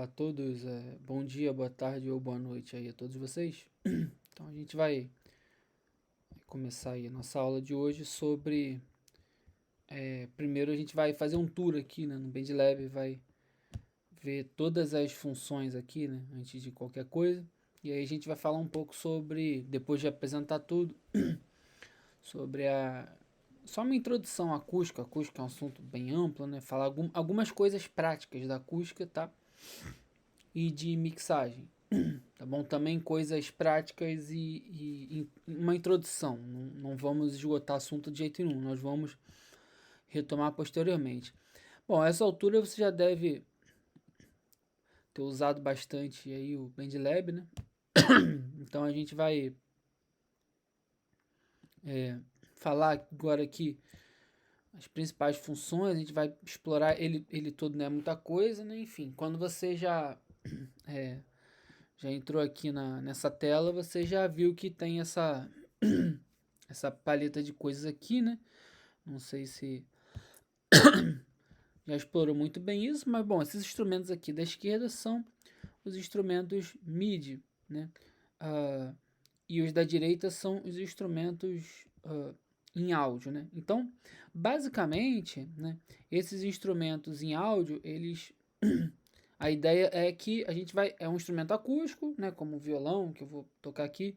A todos, bom dia, boa tarde ou boa noite aí a todos vocês. Então a gente vai começar aí a nossa aula de hoje sobre, primeiro a gente vai fazer um tour aqui, né, no BandLab, vai ver todas as funções aqui, né, antes de qualquer coisa. E aí a gente vai falar um pouco sobre, depois de apresentar tudo, sobre só uma introdução à acústica. A acústica é um assunto bem amplo, né, falar algumas coisas práticas da acústica, tá? E de mixagem. Tá bom? Também coisas práticas e uma introdução. Não vamos esgotar assunto de jeito nenhum. Nós vamos retomar posteriormente. Bom, a essa altura você já deve ter usado bastante aí o BandLab, né? Então a gente vai falar agora aqui as principais funções. A gente vai explorar ele todo, não é muita coisa, né? Enfim, quando você já entrou aqui nessa tela, você já viu que tem essa paleta de coisas aqui, né? Não sei se já explorou muito bem isso, mas bom, esses instrumentos aqui da esquerda são os instrumentos MIDI, né? E os da direita são os instrumentos em áudio, né? Então, basicamente, né, esses instrumentos em áudio, eles a ideia é que a gente vai é um instrumento acústico, né, como o violão que eu vou tocar aqui,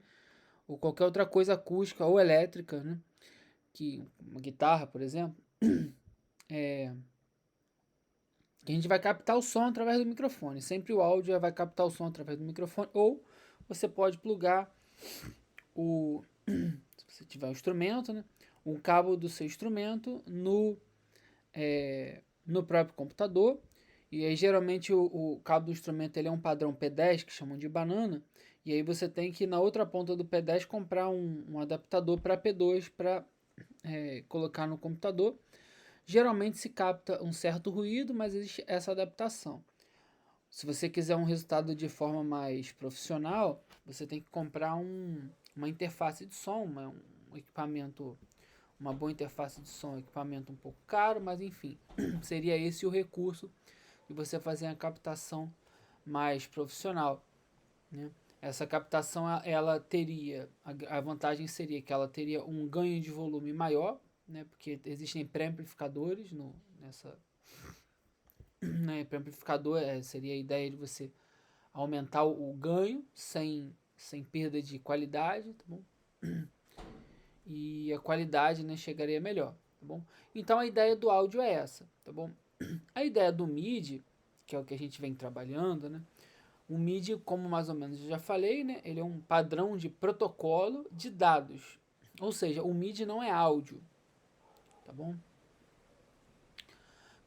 ou qualquer outra coisa acústica ou elétrica, né? Que uma guitarra, por exemplo, que a gente vai captar o som através do microfone. Sempre o áudio vai captar o som através do microfone, ou você pode plugar se você tiver um instrumento, né, um cabo do seu instrumento no próprio computador. E aí geralmente o cabo do instrumento ele é um padrão P10 que chamam de banana. E aí você tem que na outra ponta do P10 comprar um adaptador para P2 para colocar no computador. Geralmente se capta um certo ruído, mas existe essa adaptação. Se você quiser um resultado de forma mais profissional, você tem que comprar uma interface de som, um equipamento, uma boa interface de som, um equipamento um pouco caro, mas enfim, seria esse o recurso de você fazer a captação mais profissional, né? Essa captação ela teria a vantagem seria que ela teria um ganho de volume maior, né? Porque existem pré-amplificadores nessa né, pré-amplificador seria a ideia de você aumentar o ganho sem perda de qualidade, tá bom? E a qualidade, né, chegaria melhor, tá bom? Então a ideia do áudio é essa, tá bom? A ideia do MIDI, que é o que a gente vem trabalhando, né? O MIDI, como mais ou menos eu já falei, né, ele é um padrão de protocolo de dados. Ou seja, o MIDI não é áudio, tá bom?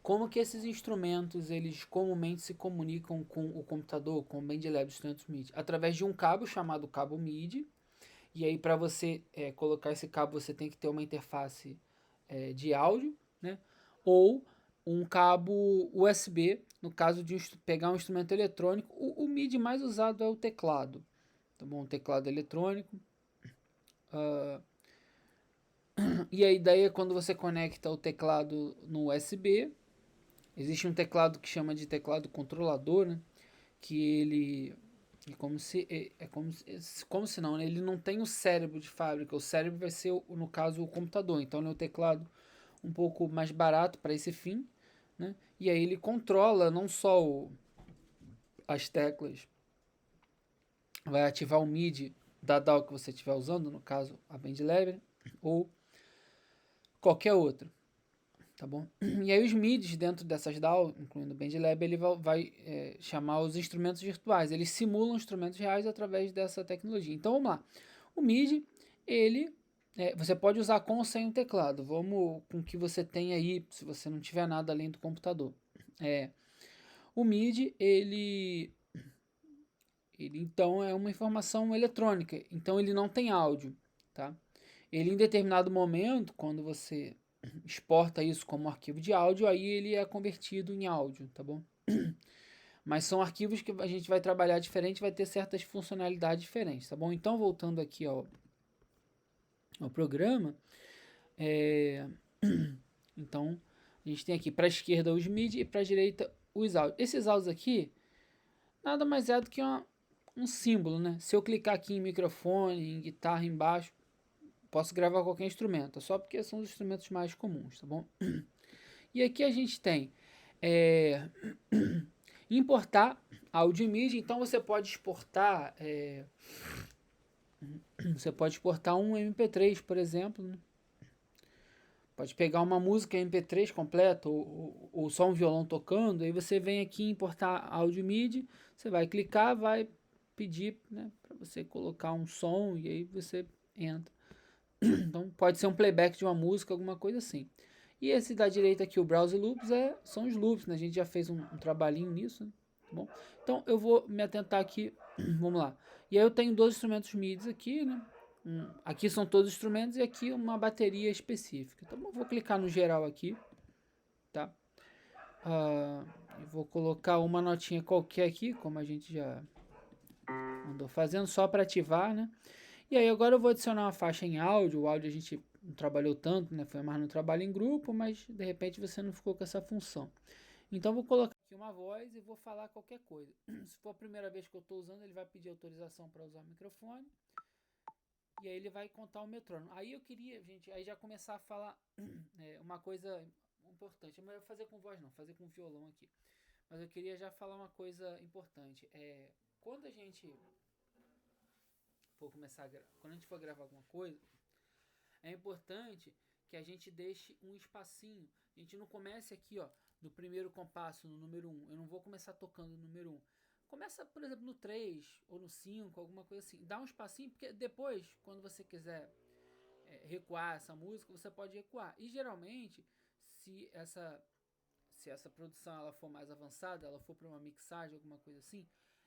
Como que esses instrumentos eles comumente se comunicam com o computador, com o MIDI instrumentos MIDI? Através de um cabo chamado cabo MIDI. E aí para você colocar esse cabo você tem que ter uma interface de áudio, né? Ou um cabo USB, no caso de pegar um instrumento eletrônico. O MIDI mais usado é o teclado, tá bom? O teclado eletrônico. E a ideia é quando você conecta o teclado no USB. Existe um teclado que chama de teclado controlador, né? Que ele como se não, né? Ele não tem o cérebro de fábrica. O cérebro vai ser, no caso, o computador. Então ele é um teclado um pouco mais barato para esse fim, né? E aí ele controla não só as teclas, vai ativar o MIDI da DAW que você estiver usando, no caso a BandLab, ou qualquer outra. Tá bom? E aí os MIDIs dentro dessas DAW, incluindo o BandLab, ele vai chamar os instrumentos virtuais. Eles simulam instrumentos reais através dessa tecnologia. Então vamos lá. O MIDI, ele você pode usar com ou sem o teclado. Vamos com o que você tem aí, se você não tiver nada além do computador. O MIDI, ele então é uma informação eletrônica. Então ele não tem áudio, tá? Ele em determinado momento, quando você exporta isso como arquivo de áudio, aí ele é convertido em áudio, tá bom? Mas são arquivos que a gente vai trabalhar diferente, vai ter certas funcionalidades diferentes, tá bom? Então, voltando aqui ao programa, então a gente tem aqui para a esquerda os MIDI e para a direita os áudios. Esses áudios aqui, nada mais é do que um símbolo, né? Se eu clicar aqui em microfone, em guitarra embaixo, posso gravar qualquer instrumento, só porque são os instrumentos mais comuns, tá bom? E aqui a gente tem é, importar áudio e mídia, então você pode exportar você pode exportar um MP3, por exemplo, né? Pode pegar uma música MP3 completa ou só um violão tocando, aí você vem aqui em importar áudio MIDI, você vai clicar, vai pedir, né, para você colocar um som e aí você entra. Então pode ser um playback de uma música, alguma coisa assim. E esse da direita aqui, o Browse Loops, são os loops, né? A gente já fez um trabalhinho nisso, né? Tá bom? Então eu vou me atentar aqui, vamos lá. E aí eu tenho dois instrumentos MIDI aqui, né? Aqui são todos os instrumentos e aqui uma bateria específica. Então eu vou clicar no geral aqui, tá? Vou colocar uma notinha qualquer aqui, como a gente já andou fazendo, só para ativar, né? E aí agora eu vou adicionar uma faixa em áudio. O áudio a gente não trabalhou tanto, né? Foi mais no trabalho em grupo, mas de repente você não ficou com essa função. Então vou colocar aqui uma voz e vou falar qualquer coisa. Se for a primeira vez que eu estou usando, ele vai pedir autorização para usar o microfone. E aí ele vai contar o metrônomo. Aí eu queria, gente, aí já começar a falar uma coisa importante. Mas eu vou fazer com voz não, fazer com violão aqui. Mas eu queria já falar uma coisa importante. Quando a gente quando a gente for gravar alguma coisa, é importante que a gente deixe um espacinho. A gente não comece aqui, ó, no primeiro compasso, no número 1. Eu não vou começar tocando no número 1. Começa, por exemplo, no 3 ou no 5, alguma coisa assim. Dá um espacinho, porque depois, quando você quiser recuar essa música, você pode recuar. E geralmente, se essa se essa produção ela for mais avançada, ela for para uma mixagem, alguma coisa assim,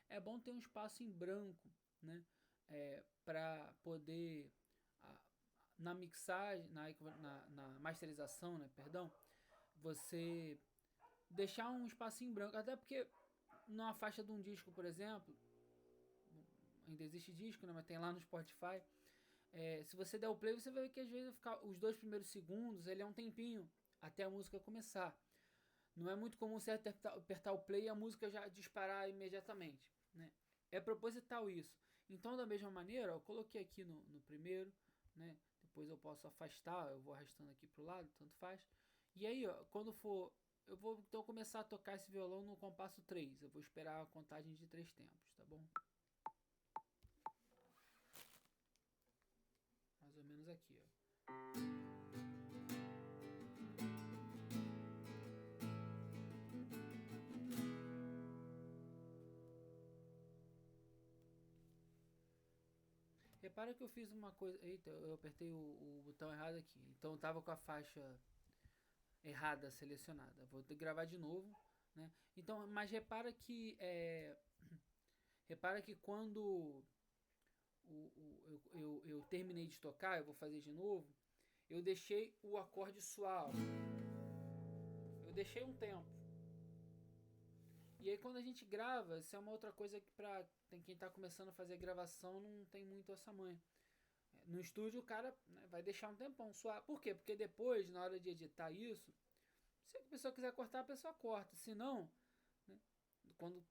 é bom ter um espaço em branco, né? Para poder na mixagem, na masterização, né? Perdão, você deixar um espacinho em branco, até porque numa faixa de um disco, por exemplo, ainda existe disco, né? Mas tem lá no Spotify. Se você der o play, você vai ver que às vezes ficar os 2 primeiros segundos, ele é um tempinho até a música começar. Não é muito comum você apertar o play e a música já disparar imediatamente, né? É proposital isso. Então, da mesma maneira, eu coloquei aqui no primeiro, né? Depois eu posso afastar, eu vou arrastando aqui pro lado, tanto faz. E aí, ó, quando for, eu vou então começar a tocar esse violão no compasso 3. Eu vou esperar a contagem de 3 tempos, tá bom? Mais ou menos aqui, ó. Repara que eu fiz uma coisa. Eita, eu apertei o botão errado aqui. Então eu tava com a faixa errada selecionada. Vou ter que gravar de novo, né? Então, mas repara que quando eu terminei de tocar, eu vou fazer de novo. Eu deixei o acorde suave. Eu deixei um tempo. E aí quando a gente grava, isso é uma outra coisa que quem está começando a fazer gravação não tem muito essa manha. No estúdio o cara, né, vai deixar um tempão suave. Por quê? Porque depois, na hora de editar isso, se a pessoa quiser cortar, a pessoa corta. Se não, né, quando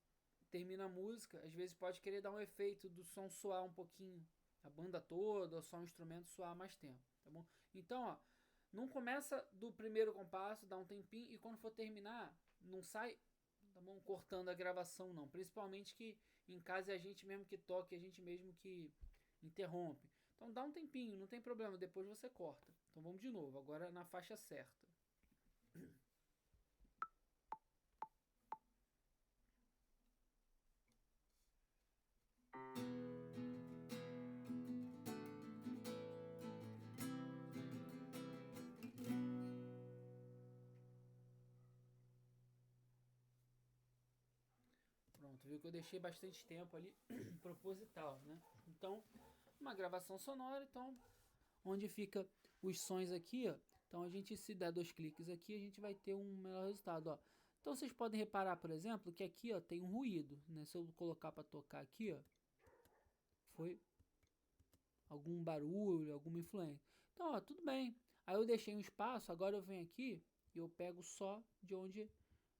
termina a música, às vezes pode querer dar um efeito do som soar um pouquinho, a banda toda, ou só um instrumento soar mais tempo, tá bom? Então, ó, não começa do primeiro compasso, dá um tempinho, e quando for terminar, não sai, tá bom, cortando a gravação, não. Principalmente que em casa é a gente mesmo que toca, é a gente mesmo que interrompe. Então dá um tempinho, não tem problema, depois você corta. Então vamos de novo, agora na faixa certa. Pronto, viu que eu deixei bastante tempo ali proposital, né? Então, uma gravação sonora, então, onde fica os sons aqui, ó. Então a gente, se der 2 cliques aqui, a gente vai ter um melhor resultado, ó. Então vocês podem reparar, por exemplo, que aqui, ó, tem um ruído, né? Se eu colocar para tocar aqui, ó, foi algum barulho, alguma influência. Então, ó, tudo bem. Aí eu deixei um espaço, agora eu venho aqui e eu pego só de onde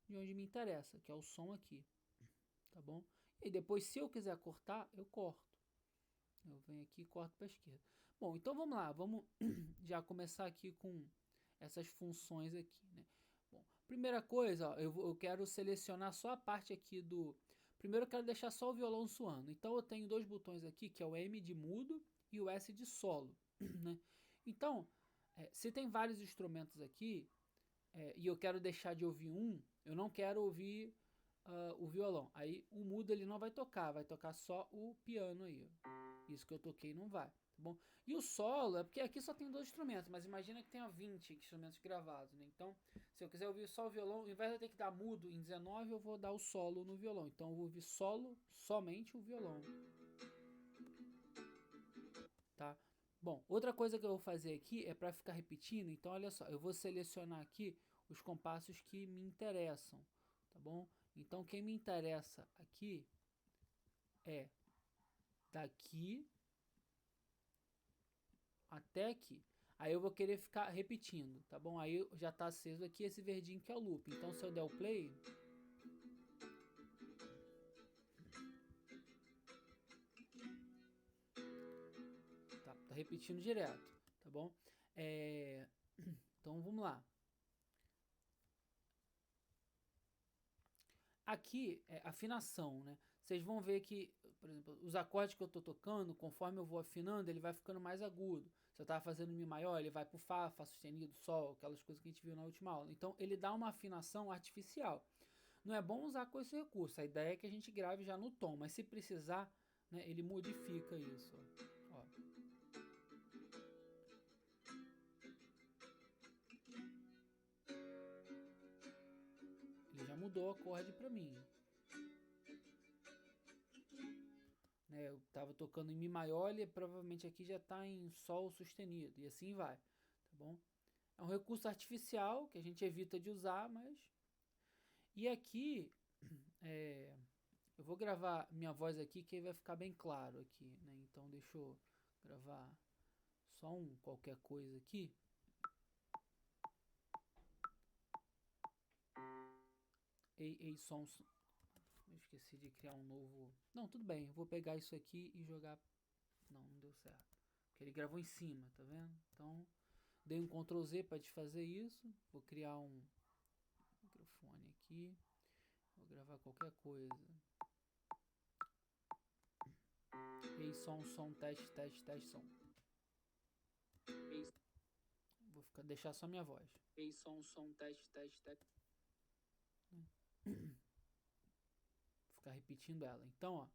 me interessa, que é o som aqui, tá bom? E depois, se eu quiser cortar, eu corto. Eu venho aqui e corto para a esquerda. Bom, então vamos lá. Vamos já começar aqui com essas funções aqui, né? Bom, primeira coisa, ó, eu quero selecionar só a parte aqui do... Primeiro eu quero deixar só o violão soando. Então eu tenho dois botões aqui, que é o M de mudo e o S de solo, né? Então, se tem vários instrumentos aqui, e eu quero deixar de ouvir um, eu não quero ouvir o violão. Aí o mudo ele não vai tocar só o piano aí. Isso que eu toquei não vai, tá bom? E o solo é porque aqui só tem dois instrumentos, mas imagina que tenha 20 instrumentos gravados, né? Então, se eu quiser ouvir só o violão, ao invés de eu ter que dar mudo em 19, eu vou dar o solo no violão. Então eu vou ouvir solo, somente o violão, tá? Bom, outra coisa que eu vou fazer aqui é para ficar repetindo, então olha só, eu vou selecionar aqui os compassos que me interessam, tá bom? Então quem me interessa aqui é daqui até aqui. Aí eu vou querer ficar repetindo, tá bom? Aí já tá aceso aqui esse verdinho que é o loop. Então se eu der o play, tá repetindo direto, tá bom? Então vamos lá. Aqui é afinação, né? Vocês vão ver que, por exemplo, os acordes que eu tô tocando, conforme eu vou afinando, ele vai ficando mais agudo. Se eu tava fazendo Mi maior, ele vai pro Fá, Fá sustenido, Sol, aquelas coisas que a gente viu na última aula. Então ele dá uma afinação artificial. Não é bom usar com esse recurso, a ideia é que a gente grave já no tom, mas se precisar, né, ele modifica isso. Ó. Ele já mudou o acorde para mim. Né, eu estava tocando em Mi maior e provavelmente aqui já está em Sol sustenido, e assim vai, tá bom? É um recurso artificial que a gente evita de usar, mas... E aqui, eu vou gravar minha voz aqui que aí vai ficar bem claro aqui, né? Então deixa eu gravar só qualquer coisa aqui. Ei, som. Eu esqueci de criar um novo... Não, tudo bem, eu vou pegar isso aqui e jogar... Não deu certo. Porque ele gravou em cima, tá vendo? Então, dei um Ctrl Z para desfazer isso. Vou criar um microfone aqui. Vou gravar qualquer coisa. Ei, som, teste, som. Ei. Vou deixar só minha voz. Ei, som, teste. Vou ficar repetindo ela. Então, ó,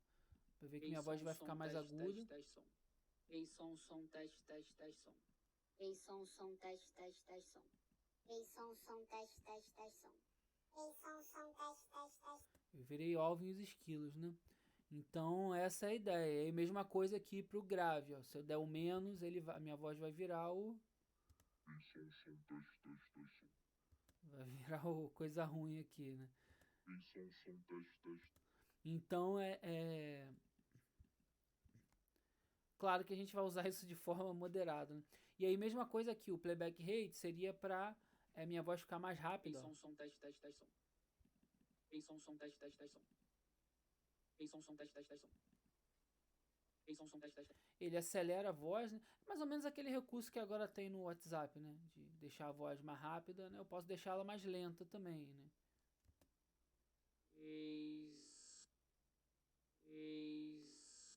para ver que minha voz vai ficar mais aguda. Som. Ei, som, teste, som. Ei, som, teste, som. Ei, som, teste, som. Ei, som, teste. Eu virei Alvin e os esquilos, né? Então, essa é a ideia. É a mesma coisa aqui pro grave, ó. Se eu der o menos, a minha voz vai virar o... Vai virar o coisa ruim aqui, né? Então, claro que a gente vai usar isso de forma moderada, né? E aí, mesma coisa aqui, o playback rate seria pra minha voz ficar mais rápida. Ei, som, teste, som. Ei, som, teste, som. Ei, som, teste, som. Ei, som, teste. Ele acelera a voz, né? Mais ou menos aquele recurso que agora tem no WhatsApp, né? De deixar a voz mais rápida, né? Eu posso deixar ela mais lenta também, né?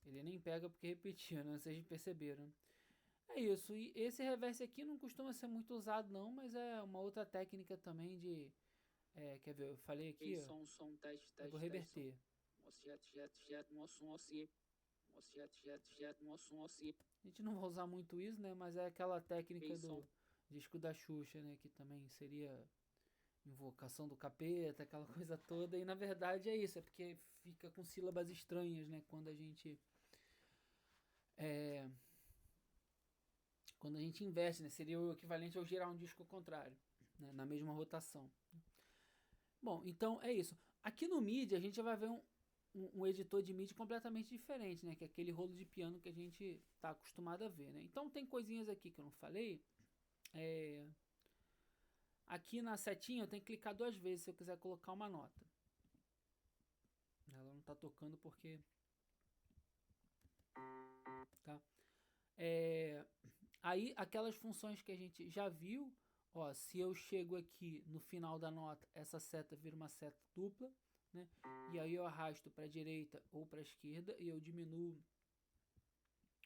Ele nem pega porque repetiu, né? Vocês perceberam. É isso. E esse reverse aqui não costuma ser muito usado, não, mas é uma outra técnica também de... quer ver? Eu falei aqui, ó. Som, teste, eu vou reverter. A gente não vai usar muito isso, né? Mas é aquela técnica do disco da Xuxa, né? Que também seria invocação do capeta, aquela coisa toda. E na verdade é isso, é porque fica com sílabas estranhas, né? Quando a gente inverte, né? Seria o equivalente ao girar um disco ao contrário, né? Na mesma rotação. Bom, então é isso. Aqui no MIDI a gente vai ver um editor de MIDI completamente diferente, né? Que é aquele rolo de piano que a gente está acostumado a ver, né? Então tem coisinhas aqui que eu não falei. Aqui na setinha eu tenho que clicar 2 vezes se eu quiser colocar uma nota. Ela não está tocando porque... Tá? Aí, aquelas funções que a gente já viu, ó, se eu chego aqui no final da nota, essa seta vira uma seta dupla, né? E aí eu arrasto para a direita ou para a esquerda e eu diminuo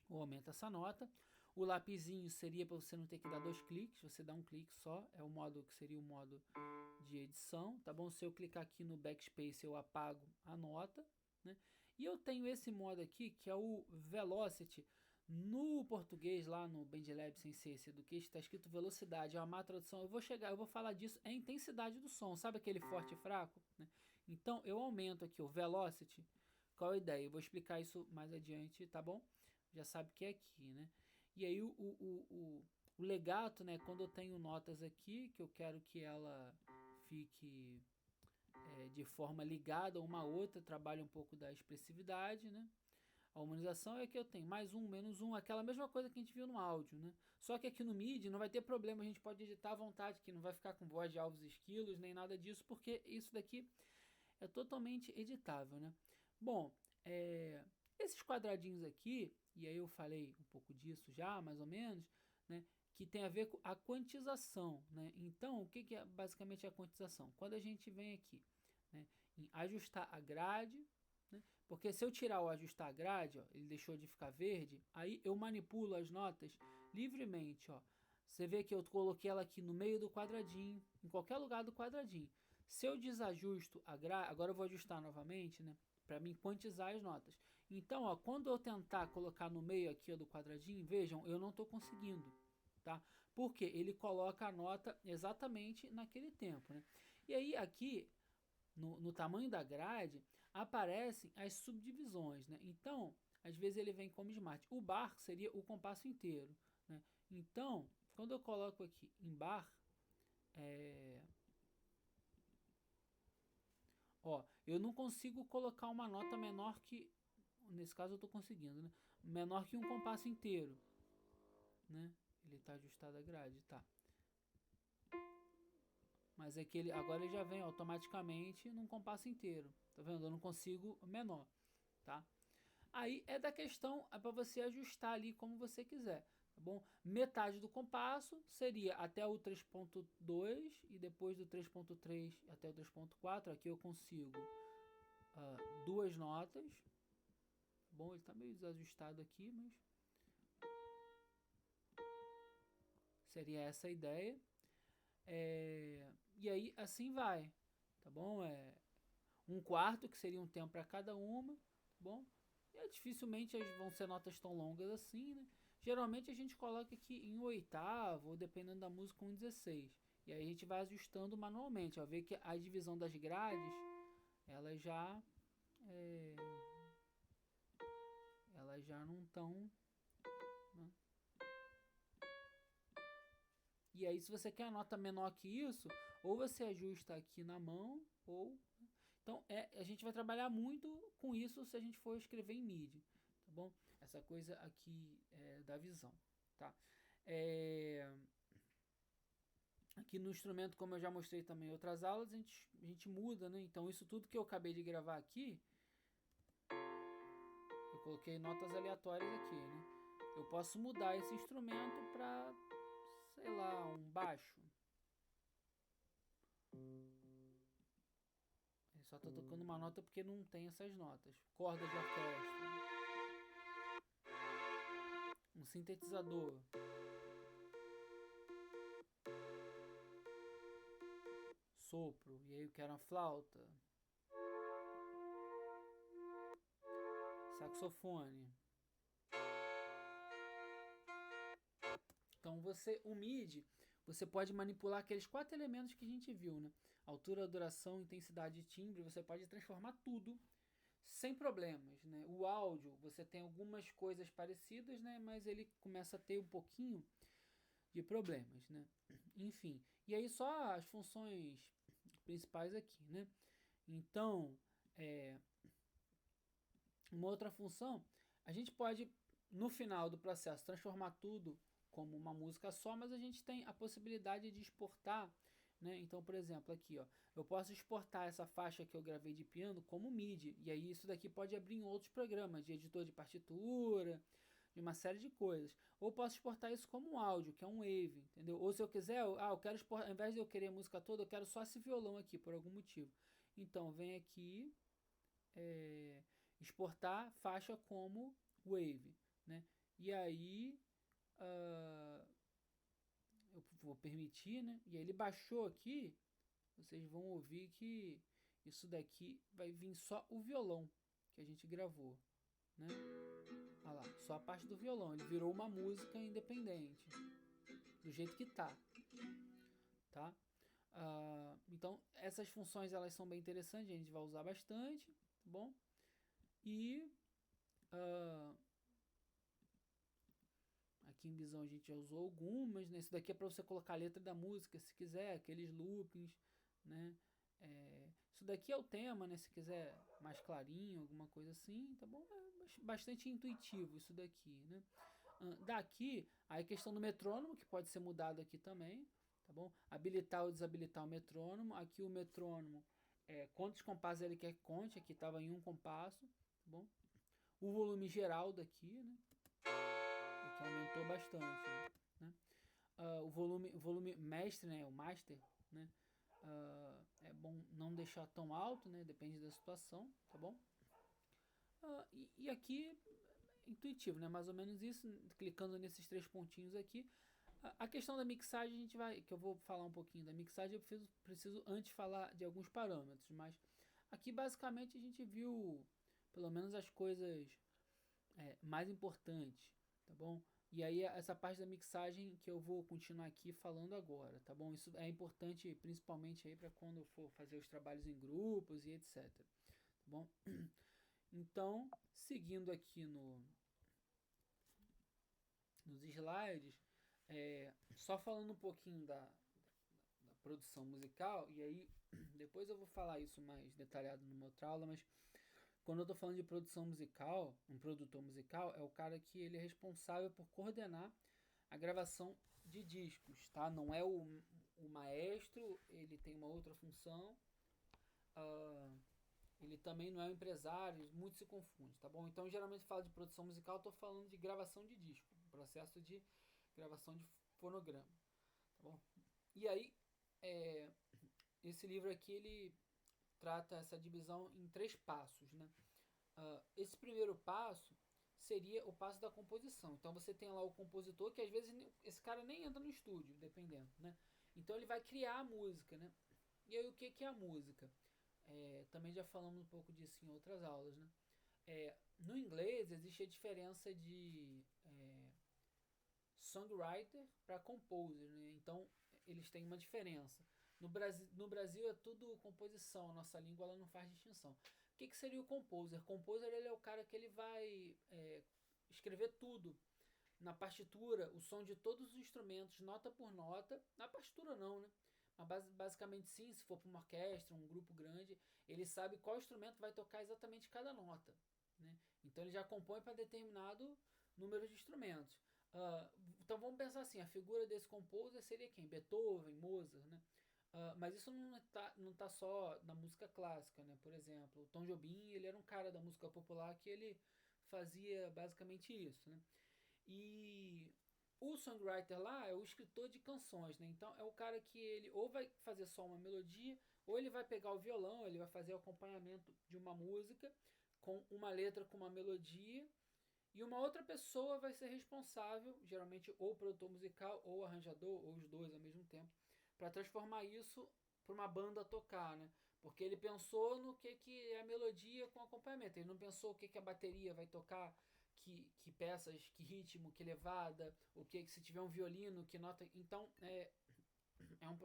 ou aumento essa nota. O lapisinho seria para você não ter que dar 2 cliques, você dá um clique só, é o modo que seria o modo de edição, tá bom? Se eu clicar aqui no backspace, eu apago a nota, né? E eu tenho esse modo aqui, que é o Velocity. No português, lá no BandLab Sensei Education, está escrito velocidade, é uma má tradução. Eu vou falar disso, é a intensidade do som, sabe aquele forte e fraco? Né? Então, eu aumento aqui o Velocity. Qual a ideia? Eu vou explicar isso mais adiante, tá bom? Já sabe que é aqui, né? E aí, o legato, né? Quando eu tenho notas aqui, que eu quero que ela fique de forma ligada uma a outra, trabalha um pouco da expressividade, né? A harmonização é que eu tenho mais um, menos um, aquela mesma coisa que a gente viu no áudio, né? Só que aqui no MIDI não vai ter problema, a gente pode editar à vontade, que não vai ficar com voz de alvos esquilos, nem nada disso, porque isso daqui é totalmente editável, né? Bom, esses quadradinhos aqui, e aí eu falei um pouco disso já, mais ou menos, né? Que tem a ver com a quantização, né? Então, o que é basicamente a quantização? Quando a gente vem aqui, né, em ajustar a grade, né? Porque se eu tirar o ajustar a grade, ó, ele deixou de ficar verde, aí eu manipulo as notas livremente, ó. Você vê que eu coloquei ela aqui no meio do quadradinho, em qualquer lugar do quadradinho. Se eu desajusto a grade, agora eu vou ajustar novamente, né? Para mim quantizar as notas. Então, ó, quando eu tentar colocar no meio aqui ó, do quadradinho, vejam, eu não estou conseguindo, tá? Porque ele coloca a nota exatamente naquele tempo, né? E aí aqui no tamanho da grade aparecem as subdivisões, né? Então, às vezes ele vem como smart. O bar seria o compasso inteiro, né? Então, quando eu coloco aqui em bar, ó, eu não consigo colocar uma nota menor que, nesse caso eu estou conseguindo, né? Menor que um compasso inteiro, né? Ele está ajustado a grade, tá? Mas é que ele agora ele já vem automaticamente num compasso inteiro, tá vendo? Eu não consigo menor, tá? Aí é da questão, é para você ajustar ali como você quiser, tá bom? Metade do compasso seria até o 3.2 e depois do 3.3 até o 3.4, aqui eu consigo duas notas, tá bom? Ele tá meio desajustado aqui, mas seria essa a ideia. E aí assim vai, tá bom? Um quarto, que seria um tempo para cada uma, tá bom? E dificilmente vão ser notas tão longas assim, né? Geralmente a gente coloca aqui em oitavo, ou dependendo da música, um 16. E aí a gente vai ajustando manualmente, ó, ver que a divisão das grades, elas já é, elas já não estão, né? E aí se você quer a nota menor que isso, ou você ajusta aqui na mão, ou então a gente vai trabalhar muito com isso se a gente for escrever em MIDI, tá bom? Essa coisa aqui da visão, tá? Aqui no instrumento, como eu já mostrei também em outras aulas, a gente muda, né? Então isso tudo que eu acabei de gravar aqui, eu coloquei notas aleatórias aqui, né? Eu posso mudar esse instrumento para, sei lá, um baixo. Ele só tá tocando uma nota porque não tem essas notas. Cordas de orquestra. Um sintetizador. Sopro. E aí eu quero uma flauta. Saxofone. Então o MIDI, você pode manipular aqueles 4 elementos que a gente viu, né? Altura, duração, intensidade e timbre, você pode transformar tudo sem problemas, né? O áudio, você tem algumas coisas parecidas, né? Mas ele começa a ter um pouquinho de problemas, né? Enfim, e aí só as funções principais aqui, né? Então, uma outra função, a gente pode, no final do processo, transformar tudo como uma música só, mas a gente tem a possibilidade de exportar né? Então, por exemplo, aqui, ó, eu posso exportar essa faixa que eu gravei de piano como MIDI, e aí isso daqui pode abrir em outros programas, de editor de partitura, de uma série de coisas. Ou posso exportar isso como um áudio, que é um wave, entendeu? Ou se eu quiser, eu quero exportar, ao invés de eu querer a música toda, eu quero só esse violão aqui, por algum motivo. Então, vem aqui, exportar faixa como wave, né? E aí, uh, eu vou permitir, né? E aí ele baixou aqui, vocês vão ouvir que isso daqui vai vir só o violão que a gente gravou, né? Olha lá, só a parte do violão. Ele virou uma música independente, do jeito que tá? Então, essas funções elas são bem interessantes, a gente vai usar bastante, tá bom? E aqui em Visão a gente já usou algumas, né? Esse daqui é para você colocar a letra da música, se quiser, aqueles loopings, né? Isso daqui é o tema, né? Se quiser mais clarinho, alguma coisa assim, tá bom? É bastante intuitivo isso daqui, né? Daqui, aí a questão do metrônomo, que pode ser mudado aqui também, tá bom? Habilitar ou desabilitar o metrônomo. Aqui o metrônomo, quantos compassos ele quer que conte, aqui estava em um compasso, tá bom? O volume geral daqui, né? Aqui aumentou bastante, né? O volume mestre, né? O master, né? É bom não deixar tão alto, né? Depende da situação, tá bom? E aqui intuitivo, né? Mais ou menos isso, clicando nesses três pontinhos aqui. A questão da mixagem a gente vai, que eu vou falar um pouquinho da mixagem, eu preciso antes falar de alguns parâmetros, mas aqui basicamente a gente viu pelo menos as coisas mais importantes, tá bom? E aí essa parte da mixagem que eu vou continuar aqui falando agora, tá bom? Isso é importante principalmente aí para quando eu for fazer os trabalhos em grupos e etc, tá bom? Então, seguindo aqui nos slides, só falando um pouquinho da produção musical, e aí depois eu vou falar isso mais detalhado numa outra aula, mas quando eu estou falando de produção musical, um produtor musical é o cara que ele é responsável por coordenar a gravação de discos, tá? Não é o maestro, ele tem uma outra função, ele também não é um empresário, muito se confunde, tá bom? Então, geralmente falo de produção musical, estou falando de gravação de disco, processo de gravação de fonograma, tá bom? E aí, esse livro aqui, ele trata essa divisão em três passos, né? Esse primeiro passo seria o passo da composição. Então, você tem lá o compositor, que às vezes esse cara nem entra no estúdio, dependendo, né? Então, ele vai criar a música, né? E aí, o que é a música? Também já falamos um pouco disso em outras aulas, né? No inglês existe a diferença de songwriter para composer, né? Então eles têm uma diferença. No Brasil é tudo composição, nossa língua ela não faz distinção. O que seria o composer? Composer ele é o cara que ele vai escrever tudo na partitura, o som de todos os instrumentos, nota por nota. Na partitura não, né? Mas basicamente sim, se for para uma orquestra, um grupo grande, ele sabe qual instrumento vai tocar exatamente cada nota, né? Então ele já compõe para determinado número de instrumentos. Então vamos pensar assim, a figura desse composer seria quem? Beethoven, Mozart, né? Mas isso não tá só na música clássica, né? Por exemplo, o Tom Jobim, ele era um cara da música popular que ele fazia basicamente isso, né? E o songwriter lá é o escritor de canções, né? Então é o cara que ele ou vai fazer só uma melodia, ou ele vai pegar o violão, ele vai fazer o acompanhamento de uma música com uma letra com uma melodia, e uma outra pessoa vai ser responsável, geralmente ou produtor musical, ou arranjador, ou os dois ao mesmo tempo, para transformar isso para uma banda tocar, né? Porque ele pensou no que é a melodia com acompanhamento. Ele não pensou o que a bateria vai tocar, que peças, que ritmo, que levada, o que se tiver um violino, que nota. Então é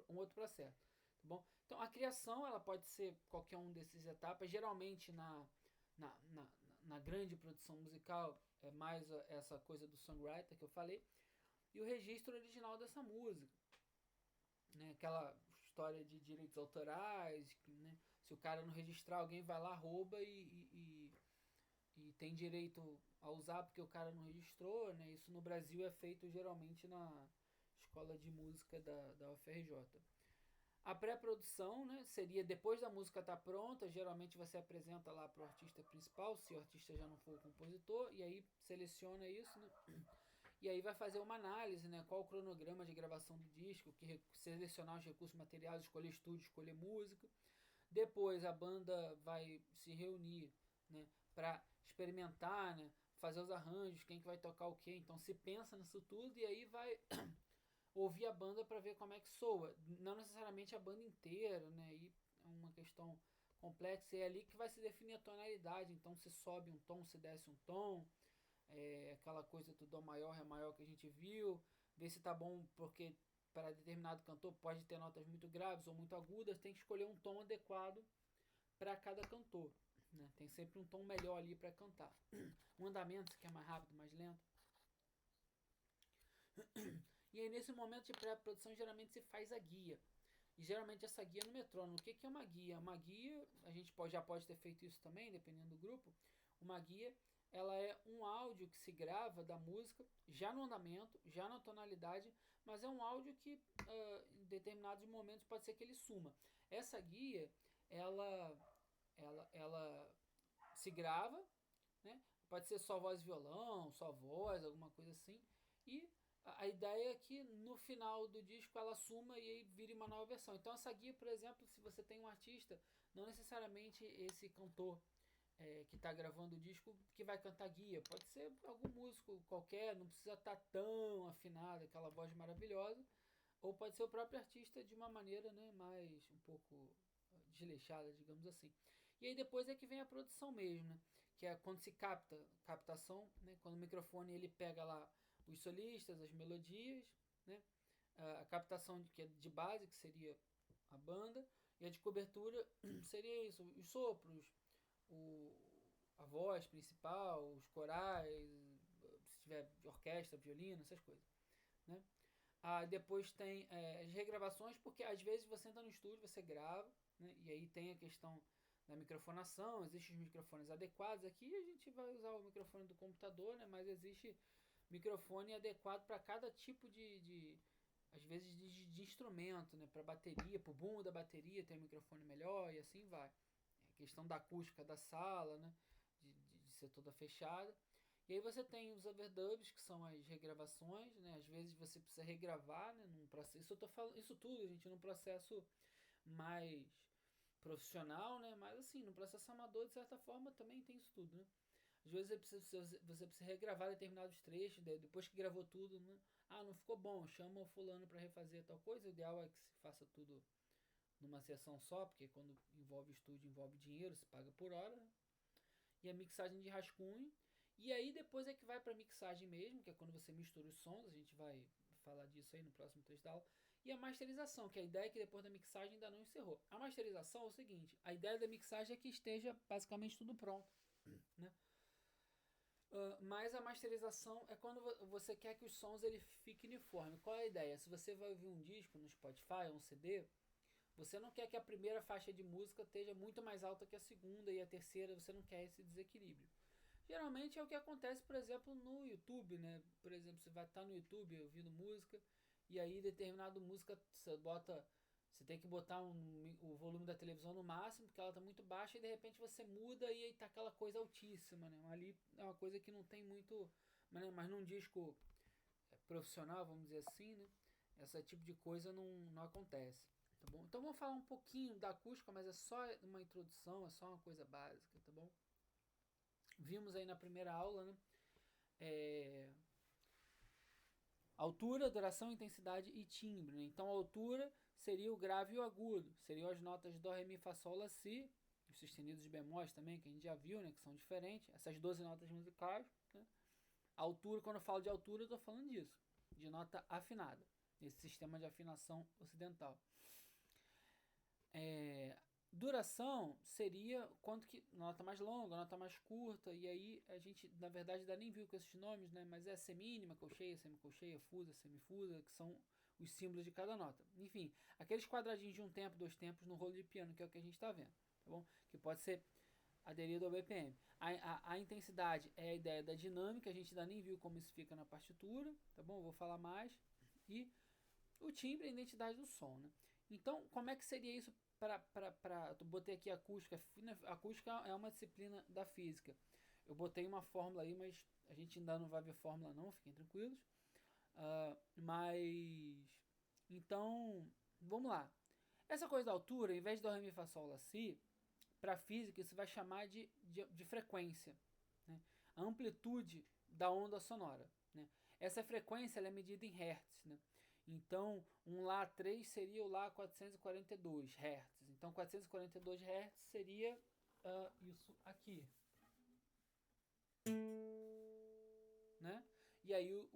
um outro processo, tá bom? Então a criação ela pode ser qualquer um desses etapas. Geralmente na, na, na grande produção musical é mais essa coisa do songwriter que eu falei, e o registro original dessa música, né? Aquela história de direitos autorais, né? Se o cara não registrar, alguém vai lá, rouba e tem direito a usar porque o cara não registrou, né? Isso no Brasil é feito geralmente na escola de música da UFRJ. A pré-produção, né, seria depois da música estar pronta, geralmente você apresenta lá para o artista principal, se o artista já não for o compositor, e aí seleciona isso, né, e aí vai fazer uma análise, né, qual o cronograma de gravação do disco, selecionar os recursos materiais, escolher estúdio, escolher música. Depois a banda vai se reunir, né, para experimentar, né, fazer os arranjos, quem que vai tocar o quê. Então se pensa nisso tudo e aí vai ouvir a banda para ver como é que soa. Não necessariamente a banda inteira, né? E é uma questão complexa. E é ali que vai se definir a tonalidade. Então se sobe um tom, se desce um tom. Aquela coisa do dó maior, ré maior que a gente viu. Ver se tá bom, porque para determinado cantor pode ter notas muito graves ou muito agudas. Tem que escolher um tom adequado para cada cantor. Né? Tem sempre um tom melhor ali para cantar. Um andamento, se quer mais rápido, mais lento. E aí nesse momento de pré-produção geralmente se faz a guia. E geralmente essa guia é no metrônomo. O que é uma guia? Uma guia, a gente já pode ter feito isso também, dependendo do grupo. Uma guia, ela é um áudio que se grava da música, já no andamento, já na tonalidade, mas é um áudio que em determinados momentos pode ser que ele suma. Essa guia, ela se grava, né? Pode ser só voz e violão, só voz, alguma coisa assim. E a ideia é que no final do disco ela suma e aí vire uma nova versão. Então essa guia, por exemplo, se você tem um artista, não necessariamente esse cantor que está gravando o disco que vai cantar guia. Pode ser algum músico qualquer, não precisa estar tão afinado, aquela voz maravilhosa. Ou pode ser o próprio artista de uma maneira, né, mais um pouco desleixada, digamos assim. E aí depois é que vem a produção mesmo, né? Que é quando se captação, né? Quando o microfone ele pega lá os solistas, as melodias, né? A captação que é de base, que seria a banda, e a de cobertura seria isso, os sopros, o, a voz principal, os corais, se tiver orquestra, violino, essas coisas, né? Depois tem as regravações, porque às vezes você entra no estúdio, você grava, né? E aí tem a questão da microfonação, existem os microfones adequados. Aqui a gente vai usar o microfone do computador, né? Mas existe microfone adequado para cada tipo às vezes de instrumento, né? Para bateria, para o boom da bateria tem um microfone melhor e assim vai. A questão da acústica da sala, né? De ser toda fechada. E aí você tem os overdubs, que são as regravações, né? Às vezes você precisa regravar, né? Num processo, isso eu tô falando, isso tudo, gente, num processo mais profissional, né? Mas assim, no processo amador, de certa forma, também tem isso tudo, né? Às vezes você precisa regravar determinados trechos, depois que gravou tudo, né? Não ficou bom, chama o fulano para refazer tal coisa. O ideal é que se faça tudo numa sessão só, porque quando envolve estúdio, envolve dinheiro, se paga por hora, né? E a mixagem de rascunho. E aí depois é que vai para mixagem mesmo, que é quando você mistura os sons, a gente vai falar disso aí no próximo trecho da aula. E a masterização, que a ideia é que depois da mixagem ainda não encerrou. A masterização é o seguinte, a ideia da mixagem é que esteja basicamente tudo pronto, né? Mas a masterização é quando você quer que os sons ele fiquem uniforme. Qual é a ideia? Se você vai ouvir um disco no Spotify ou um CD, você não quer que a primeira faixa de música esteja muito mais alta que a segunda e a terceira, você não quer esse desequilíbrio. Geralmente é o que acontece, por exemplo, no YouTube, né? Por exemplo, você vai estar no YouTube ouvindo música e aí determinada música você tem que botar o volume da televisão no máximo porque ela está muito baixa e de repente você muda e aí tá aquela coisa altíssima, né? Ali é uma coisa que não tem muito, mas num disco profissional, vamos dizer assim, né? Esse tipo de coisa não acontece, tá bom? Então vamos falar um pouquinho da acústica, mas é só uma introdução, é só uma coisa básica, tá bom? Vimos aí na primeira aula, né? Altura, duração, intensidade e timbre, né? Então a altura seria o grave e o agudo, seriam as notas dó, ré, mi, fá, sol, lá, si, os sustenidos de bemóis também, que a gente já viu, né? Que são diferentes, essas 12 notas musicais, né? A altura, quando eu falo de altura, eu estou falando disso, de nota afinada, esse sistema de afinação ocidental. Duração seria quanto que nota mais longa, nota mais curta, e aí a gente na verdade ainda nem viu com esses nomes, né? Mas é semínima, colcheia, semicolcheia, fusa, semifusa, que são os símbolos de cada nota. Enfim, aqueles quadradinhos de um tempo, dois tempos no rolo de piano, que é o que a gente está vendo, tá bom? Que pode ser aderido ao BPM. A intensidade é a ideia da dinâmica, a gente ainda nem viu como isso fica na partitura, tá bom? Eu vou falar mais. E o timbre é a identidade do som, né? Então, como é que seria isso eu botei aqui acústica. Acústica é uma disciplina da física. Eu botei uma fórmula aí, mas a gente ainda não vai ver fórmula não, fiquem tranquilos. Mas, então, vamos lá. Essa coisa da altura, em vez de Dó, Ré, Mi, Fá, Sol, Lá, Si, para física isso vai chamar de frequência, né? A amplitude da onda sonora, né? Essa frequência ela é medida em hertz, né? Então, um Lá3 seria o Lá 442 Hz. Então, 442 Hz seria isso aqui, né? E aí,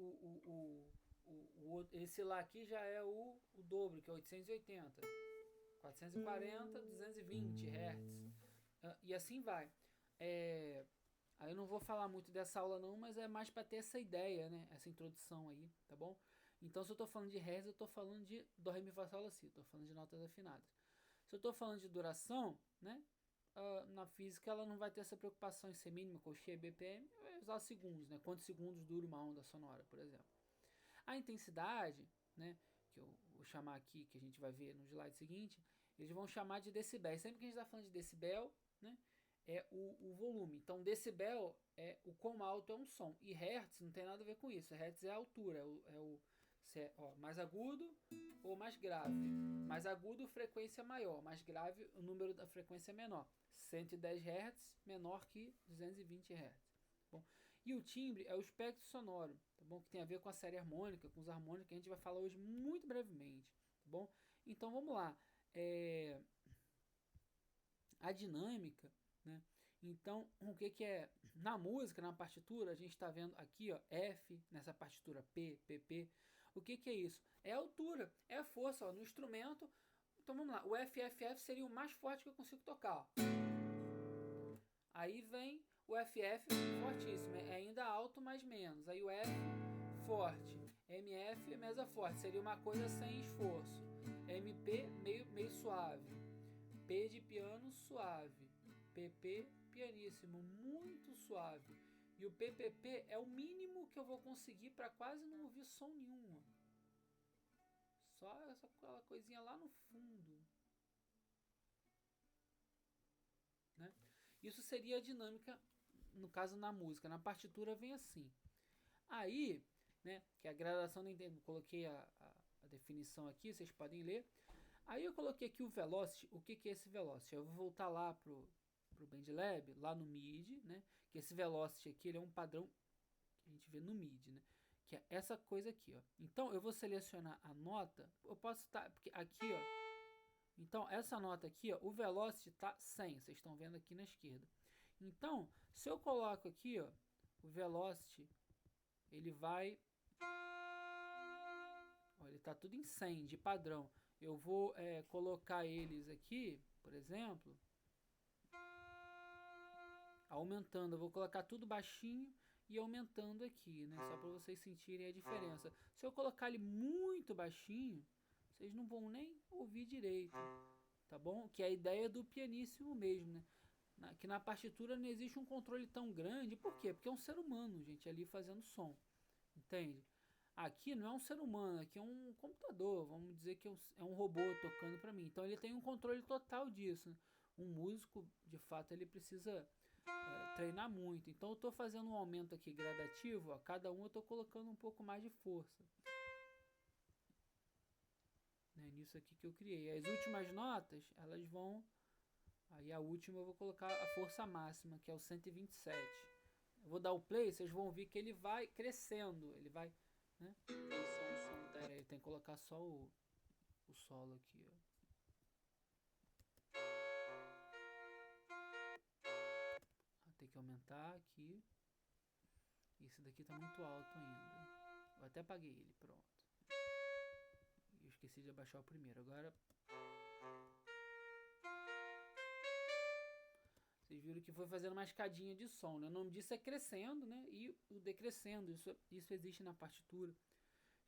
esse Lá aqui já é o dobro, que é 880. 440, 220 Hz. E assim vai. Aí eu não vou falar muito dessa aula não, mas é mais para ter essa ideia, né? Essa introdução aí, tá bom? Então se eu estou falando de Hz, eu estou falando de Dó, Ré, Mi, Fá, Sol, Lá, Si. Estou falando de notas afinadas. Se eu estou falando de duração, né? Na física ela não vai ter essa preocupação em ser mínima, cocheia, BPM, vai usar segundos, né? Quantos segundos dura uma onda sonora, por exemplo. A intensidade, né? Que eu vou chamar aqui, que a gente vai ver no slide seguinte, eles vão chamar de decibéis. Sempre que a gente está falando de decibel, né? É o volume. Então, decibel é o quão alto é um som. E hertz não tem nada a ver com isso. Hertz é a altura, se é mais agudo ou mais grave. Mais agudo, frequência maior. Mais grave, o número da frequência é menor. 110 Hz menor que 220 Hz. Bom, e o timbre é o espectro sonoro, tá bom? Que tem a ver com a série harmônica, com os harmônicos, que a gente vai falar hoje muito brevemente, tá bom? Então vamos lá. A dinâmica, né? Então, o que é? Na música, na partitura, a gente está vendo aqui, ó, F, nessa partitura P, PP. O que é isso? É a altura, é a força, ó, no instrumento. Então vamos lá, o FFF seria o mais forte que eu consigo tocar, ó. Aí vem o FF fortíssimo, é ainda alto, mas menos. Aí o F forte, MF mesa forte, seria uma coisa sem esforço. MP meio suave, P de piano suave, PP pianíssimo, muito suave. E o PPP é o mínimo que eu vou conseguir para quase não ouvir som nenhum. Só aquela coisinha lá no fundo, né? Isso seria a dinâmica, no caso na música. Na partitura vem assim. Aí, né, que a gradação nem tem, coloquei a definição aqui, vocês podem ler. Aí eu coloquei aqui o velocity. O que é esse velocity? Eu vou voltar lá pro BandLab, lá no MIDI, né? Que esse velocity aqui ele é um padrão que a gente vê no MIDI, né? Que é essa coisa aqui, ó. Então eu vou selecionar a nota. Eu posso estar, porque aqui, ó. Então essa nota aqui, ó, o velocity tá 100. Vocês estão vendo aqui na esquerda. Então, se eu coloco aqui, ó, o velocity, ele vai, ó, ele tá tudo em 100 de padrão. Eu vou colocar eles aqui, por exemplo, aumentando. Eu vou colocar tudo baixinho e aumentando aqui, né? Só para vocês sentirem a diferença. Se eu colocar ele muito baixinho, vocês não vão nem ouvir direito, tá bom? Que é a ideia do pianíssimo mesmo, né? Que na partitura não existe um controle tão grande. Por quê? Porque é um ser humano, gente, ali fazendo som. Entende? Aqui não é um ser humano, aqui é um computador. Vamos dizer que é um robô tocando para mim. Então ele tem um controle total disso, né? Um músico, de fato, ele precisa treinar muito. Então eu estou fazendo um aumento aqui gradativo. A cada um eu estou colocando um pouco mais de força. Né? Nisso aqui que eu criei. As últimas notas, elas vão... Aí a última eu vou colocar a força máxima, que é o 127. Eu vou dar o play, vocês vão ver que ele vai crescendo. Ele vai... Né? Pera aí, tem que colocar só o solo aqui, ó. Tem que aumentar aqui. Esse daqui tá muito alto ainda. Eu até apaguei ele, pronto. Eu esqueci de abaixar o primeiro. Agora... Vocês viram que foi fazendo uma escadinha de som, né? O nome disso é crescendo, né? E o decrescendo. Isso existe na partitura.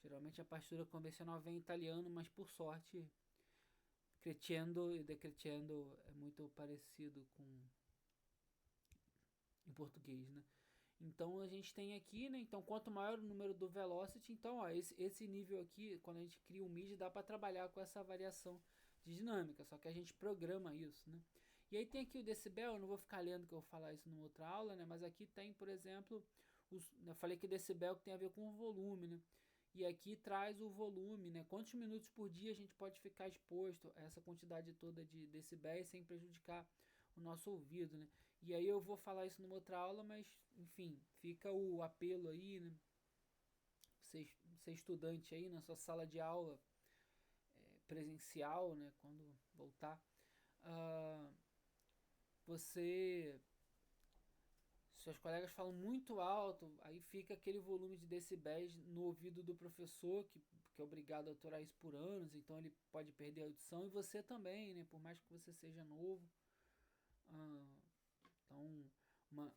Geralmente a partitura convencional vem em italiano, mas por sorte... Crescendo e decrescendo é muito parecido com... em português, né? Então a gente tem aqui, né? Então quanto maior o número do velocity, então ó, esse nível aqui, quando a gente cria um MIDI, dá para trabalhar com essa variação de dinâmica, só que a gente programa isso, né? E aí tem aqui o decibel, eu não vou ficar lendo que eu vou falar isso numa outra aula, né? Mas aqui tem, por exemplo, eu falei que decibel tem a ver com o volume, né? E aqui traz o volume, né? Quantos minutos por dia a gente pode ficar exposto a essa quantidade toda de decibéis sem prejudicar o nosso ouvido, né? E aí eu vou falar isso numa outra aula, mas enfim, fica o apelo aí, né? Você estudante aí na sua sala de aula presencial, né? Quando voltar, uh, você seus colegas falam muito alto, aí fica aquele volume de decibéis no ouvido do professor, que é obrigado a aturar isso por anos, então ele pode perder a audição, e você também, né? Por mais que você seja novo. Ah, então, uma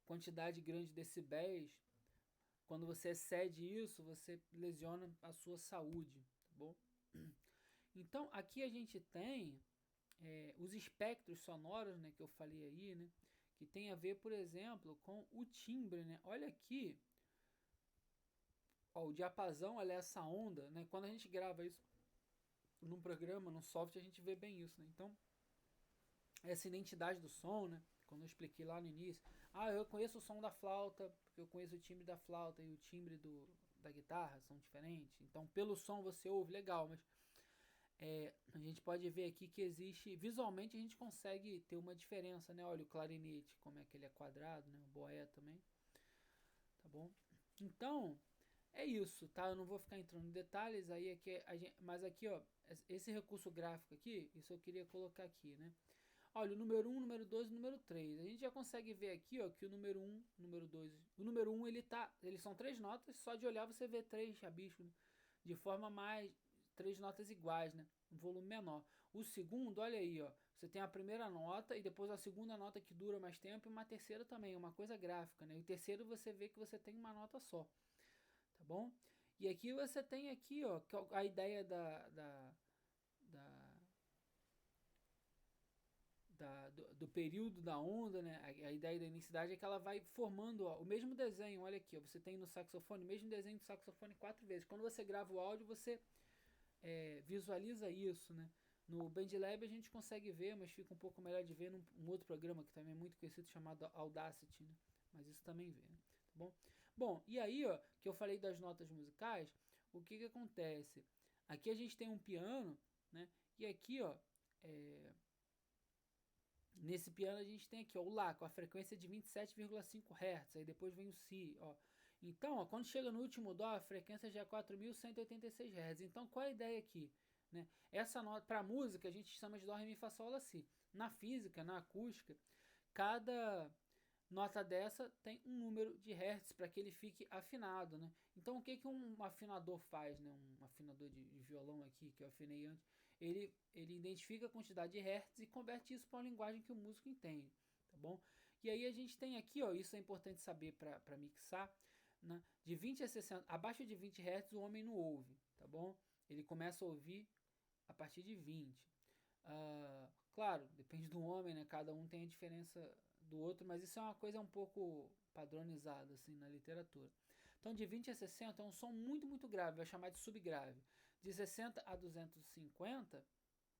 quantidade grande de decibéis, quando você excede isso, você lesiona a sua saúde, tá bom? Então, aqui a gente tem os espectros sonoros, né, que eu falei aí, né? Que tem a ver, por exemplo, com o timbre, né? Olha aqui, ó, o diapasão, olha essa onda, né? Quando a gente grava isso num programa, num software, a gente vê bem isso, né? Então, essa identidade do som, né? Quando eu expliquei lá no início, eu conheço o som da flauta, porque eu conheço o timbre da flauta e o timbre da guitarra são diferentes. Então, pelo som você ouve, legal, mas a gente pode ver aqui que existe, visualmente a gente consegue ter uma diferença, né? Olha o clarinete, como é que ele é quadrado, né? O boé também, tá bom? Então, é isso, tá? Eu não vou ficar entrando em detalhes aí, aqui, mas aqui, ó, esse recurso gráfico aqui, isso eu queria colocar aqui, né? Olha, o número 1, número 2 e número 3. A gente já consegue ver aqui, ó, que o número 1, número 2, o número 1 eles são três notas, só de olhar você vê três rabiscos, né? De forma mais três notas iguais, né? Um volume menor. O segundo, olha aí, ó, você tem a primeira nota e depois a segunda nota que dura mais tempo e uma terceira também, uma coisa gráfica, né? E o terceiro você vê que você tem uma nota só, tá bom? E aqui você tem aqui, ó, a ideia da do período da onda, né? A ideia da unicidade é que ela vai formando, ó, o mesmo desenho. Olha aqui, ó, você tem no saxofone o mesmo desenho do saxofone quatro vezes. Quando você grava o áudio, você visualiza isso, né? No BandLab a gente consegue ver, mas fica um pouco melhor de ver num outro programa que também é muito conhecido chamado Audacity, né? Mas isso também vê, né? Tá bom? Bom, e aí, ó, que eu falei das notas musicais, o que que acontece? Aqui a gente tem um piano, né? E aqui, ó, nesse piano a gente tem aqui, ó, o Lá com a frequência de 27,5 Hz, aí depois vem o Si, ó. Então, ó, quando chega no último Dó, a frequência já é 4.186 Hz. Então, qual é a ideia aqui? Né? Essa nota, para música, a gente chama de Dó, Ré, Mi, Fá, Sol, Lá, Si. Na física, na acústica, cada nota dessa tem um número de hertz para que ele fique afinado, né? Então o que que um afinador faz, né? Um afinador de violão aqui que eu afinei antes, ele identifica a quantidade de hertz e converte isso para uma linguagem que o músico entende, tá bom? E aí a gente tem aqui, ó, isso é importante saber para mixar, né? De 20 a 60, abaixo de 20 hertz o homem não ouve, tá bom? Ele começa a ouvir a partir de 20. Claro, depende do homem, né? Cada um tem a diferença do outro, mas isso é uma coisa um pouco padronizada assim na literatura. Então, de 20 a 60 é um som muito, muito grave, vai chamar de subgrave. De 60 a 250,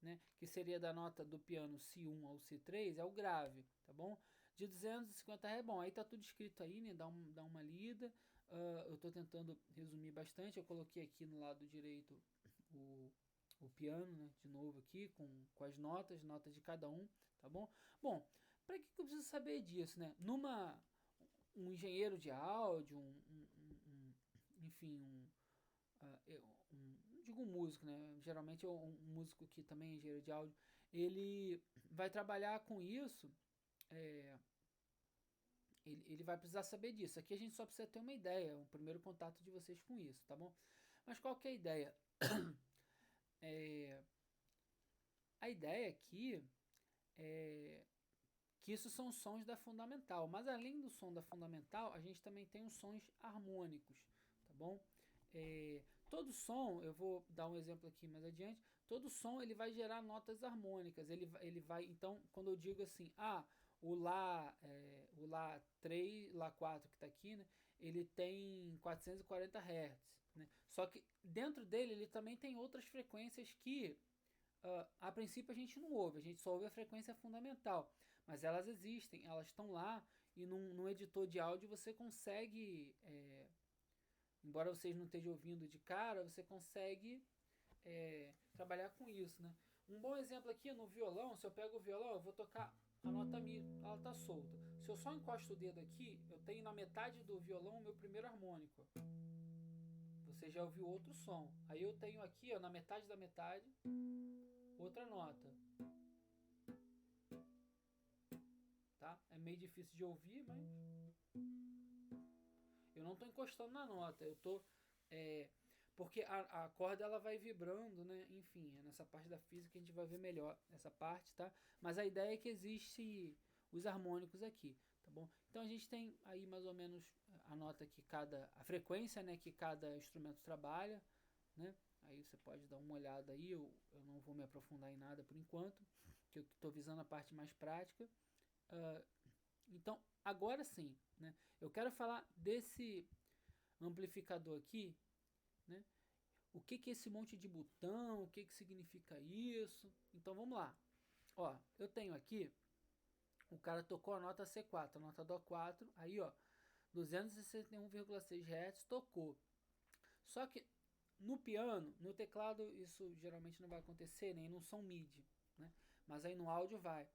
né, que seria da nota do piano Si1 ao Si3, é o grave, tá bom? De 250 é bom, aí tá tudo escrito aí, né? Dá uma lida. Eu tô tentando resumir bastante, eu coloquei aqui no lado direito o o piano, né, de novo aqui, com as notas de cada um, tá bom? Bom, para que eu preciso saber disso, né? Um engenheiro de áudio, enfim, não digo um músico, né? Geralmente é um músico que também é engenheiro de áudio, ele vai trabalhar com isso, é, ele vai precisar saber disso. Aqui a gente só precisa ter uma ideia, um primeiro contato de vocês com isso, tá bom? Mas qual que é a ideia? É, a ideia aqui é que isso são sons da fundamental, mas além do som da fundamental, a gente também tem os sons harmônicos, tá bom? Todo som, eu vou dar um exemplo aqui mais adiante, todo som ele vai gerar notas harmônicas, ele vai então, quando eu digo assim, O Lá 3, Lá 4 que está aqui, né? Ele tem 440 Hz, né? Só que dentro dele ele também tem outras frequências que a princípio a gente não ouve, a gente só ouve a frequência fundamental, mas elas existem, elas estão lá e num editor de áudio você consegue, embora vocês não estejam ouvindo de cara, você consegue trabalhar com isso, né? Um bom exemplo aqui no violão, se eu pego o violão, eu vou tocar a nota Mi, ela tá solta. Se eu só encosto o dedo aqui, eu tenho na metade do violão o meu primeiro harmônico. Você já ouviu outro som. Aí eu tenho aqui, ó, na metade da metade, outra nota. Tá? É meio difícil de ouvir, mas eu não estou encostando na nota. Eu tô porque a corda ela vai vibrando, né? Enfim, é nessa parte da física que a gente vai ver melhor essa parte, tá? Mas a ideia é que existe os harmônicos aqui, tá bom? Então a gente tem aí mais ou menos a nota que a frequência, né, que cada instrumento trabalha, né? Aí você pode dar uma olhada aí, eu não vou me aprofundar em nada por enquanto, que eu estou visando a parte mais prática. Então, agora sim, né? Eu quero falar desse amplificador aqui, né? O que é esse monte de botão, o que significa isso. Então vamos lá. Ó, eu tenho aqui, o cara tocou a nota C4, a nota Dó4, aí ó, 261,6 Hz tocou. Só que no piano, no teclado, isso geralmente não vai acontecer, nem no som MIDI, né? Mas aí no áudio vai.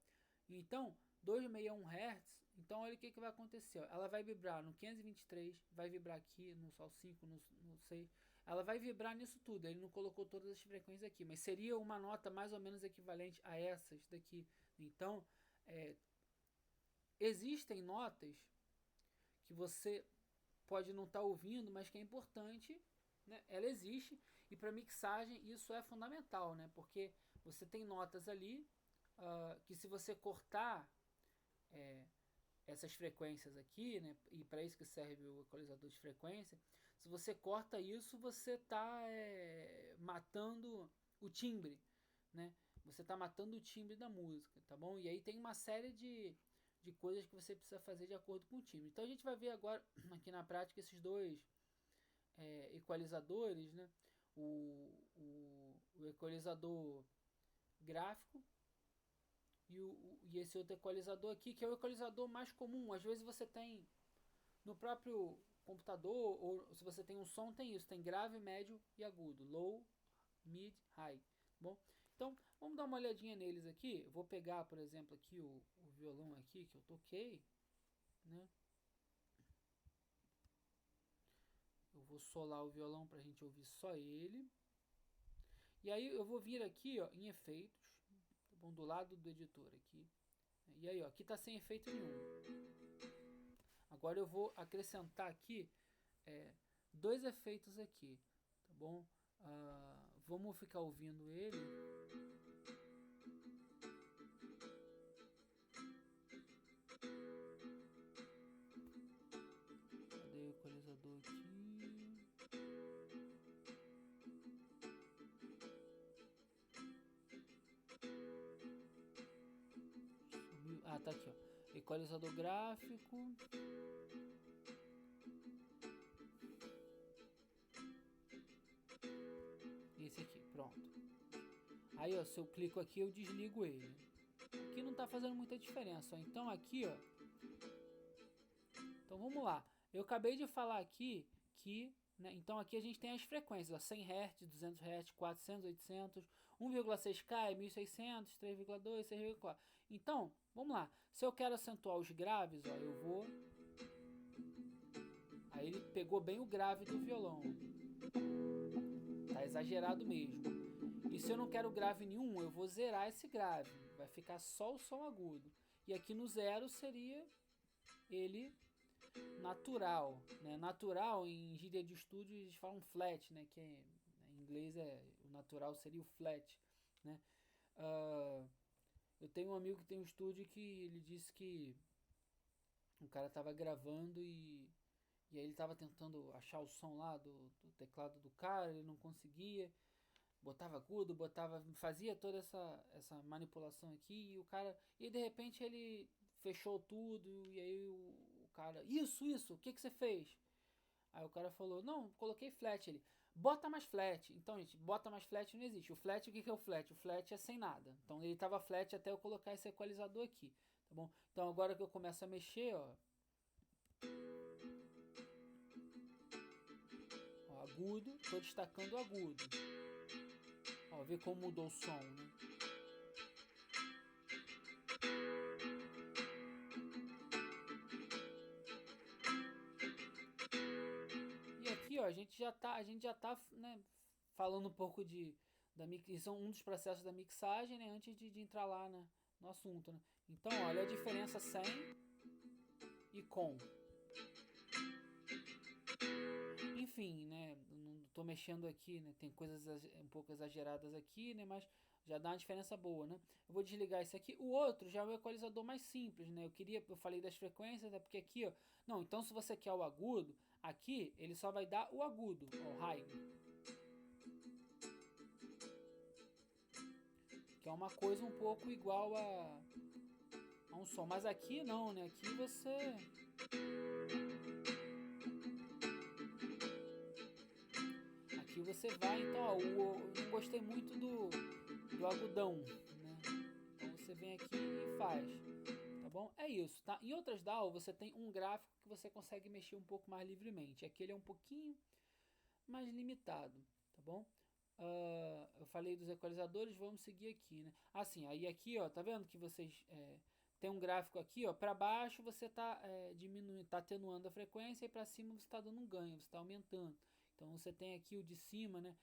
Então, 261 Hz, então olha o que vai acontecer. Ó. Ela vai vibrar no 523, vai vibrar aqui no Sol 5, no 6. Ela vai vibrar nisso tudo. Ele não colocou todas as frequências aqui, mas seria uma nota mais ou menos equivalente a essas daqui. Então, existem notas que você pode não estar ouvindo, mas que é importante, né? Ela existe e para mixagem isso é fundamental, né? Porque você tem notas ali que se você cortar essas frequências aqui, né? E para isso que serve o equalizador de frequência. Se você corta isso, você está matando o timbre, né? Você está matando o timbre da música, tá bom? E aí tem uma série de coisas que você precisa fazer de acordo com o timbre. Então a gente vai ver agora aqui na prática esses dois equalizadores, né? O equalizador gráfico e esse outro equalizador aqui, que é o equalizador mais comum. Às vezes você tem no próprio computador, ou se você tem um som, tem isso. Tem grave, médio e agudo. Low, mid, high. Bom, então vamos dar uma olhadinha neles aqui. Eu vou pegar, por exemplo, aqui o violão aqui que eu toquei, né? Eu vou solar o violão para a gente ouvir só ele. E aí eu vou vir aqui, ó, em efeitos, tá bom? Do lado do editor aqui. E aí, ó, aqui tá sem efeito nenhum. Agora eu vou acrescentar aqui dois efeitos aqui, tá bom? Vamos ficar ouvindo ele. Cadê o equalizador aqui? Ah, tá aqui, ó. Equalizador gráfico. Esse aqui, pronto. Aí, ó, se eu clico aqui, eu desligo ele. Aqui não tá fazendo muita diferença, ó. Então aqui, ó. Então vamos lá. Eu acabei de falar aqui que, né, então aqui a gente tem as frequências, ó, 100 Hz, 200 Hz, 400, 800, 1,6K, 1600, 3,2, 6,4. Então, vamos lá. Se eu quero acentuar os graves, ó, eu vou. Aí ele pegou bem o grave do violão. Tá exagerado mesmo. E se eu não quero grave nenhum, eu vou zerar esse grave. Vai ficar só o som agudo. E aqui no zero seria ele natural, né? Natural em gíria de estúdio eles falam flat, né? Que em inglês o natural seria o flat, né? Eu tenho um amigo que tem um estúdio que ele disse que o cara tava gravando e aí ele tava tentando achar o som lá do teclado do cara, ele não conseguia, botava agudo, fazia toda essa manipulação aqui e o cara, e de repente ele fechou tudo, e aí o cara, isso, o que que você fez? Aí o cara falou, não, coloquei flat. Ele, bota mais flat. Então, gente, bota mais flat não existe. O flat, o que que é o flat? O flat é sem nada. Então ele tava flat até eu colocar esse equalizador aqui, tá bom? Então agora que eu começo a mexer, ó, agudo, tô destacando o agudo. Ó, vê como mudou o som, né? E aqui, ó, a gente já tá, né, falando um pouco da mix, são um dos processos da mixagem, né, antes de entrar lá, né, no assunto, né? Então, olha a diferença sem e com. Enfim, né, não tô mexendo aqui, né, tem coisas um pouco exageradas aqui, né, mas já dá uma diferença boa, né? Eu vou desligar esse aqui. O outro já é o equalizador mais simples, né? Eu falei das frequências, é porque aqui, ó, não, então se você quer o agudo, aqui ele só vai dar o agudo, ó, o high, que é uma coisa um pouco igual a um som, mas aqui não, né? Aqui você vai, então, ó, eu não gostei muito do agudão, né? Então você vem aqui e faz, tá bom? É isso, tá? Em outras DAW você tem um gráfico que você consegue mexer um pouco mais livremente. Aqui ele é um pouquinho mais limitado, tá bom? Eu falei dos equalizadores, vamos seguir aqui, né? Assim, aí aqui, ó, tá vendo que vocês tem um gráfico aqui, ó, para baixo você tá diminuindo, tá atenuando a frequência e para cima você está dando um ganho, você está aumentando. Então você tem aqui o de cima, né?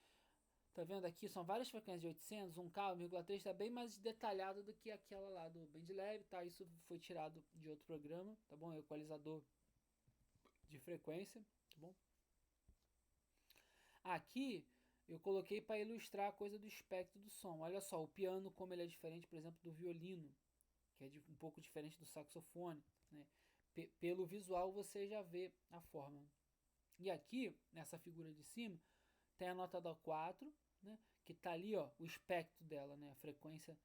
Tá vendo aqui? São várias frequências de 800, 1K, 1,3, tá bem mais detalhado do que aquela lá do BandLab, tá? Isso foi tirado de outro programa, tá bom? É o equalizador de frequência, tá bom? Aqui eu coloquei para ilustrar a coisa do espectro do som. Olha só, o piano como ele é diferente, por exemplo, do violino, que é um pouco diferente do saxofone, né? Pelo visual você já vê a forma. E aqui, nessa figura de cima, tem a nota Dó 4, né? Que tá ali, ó, o espectro dela, né? A frequência.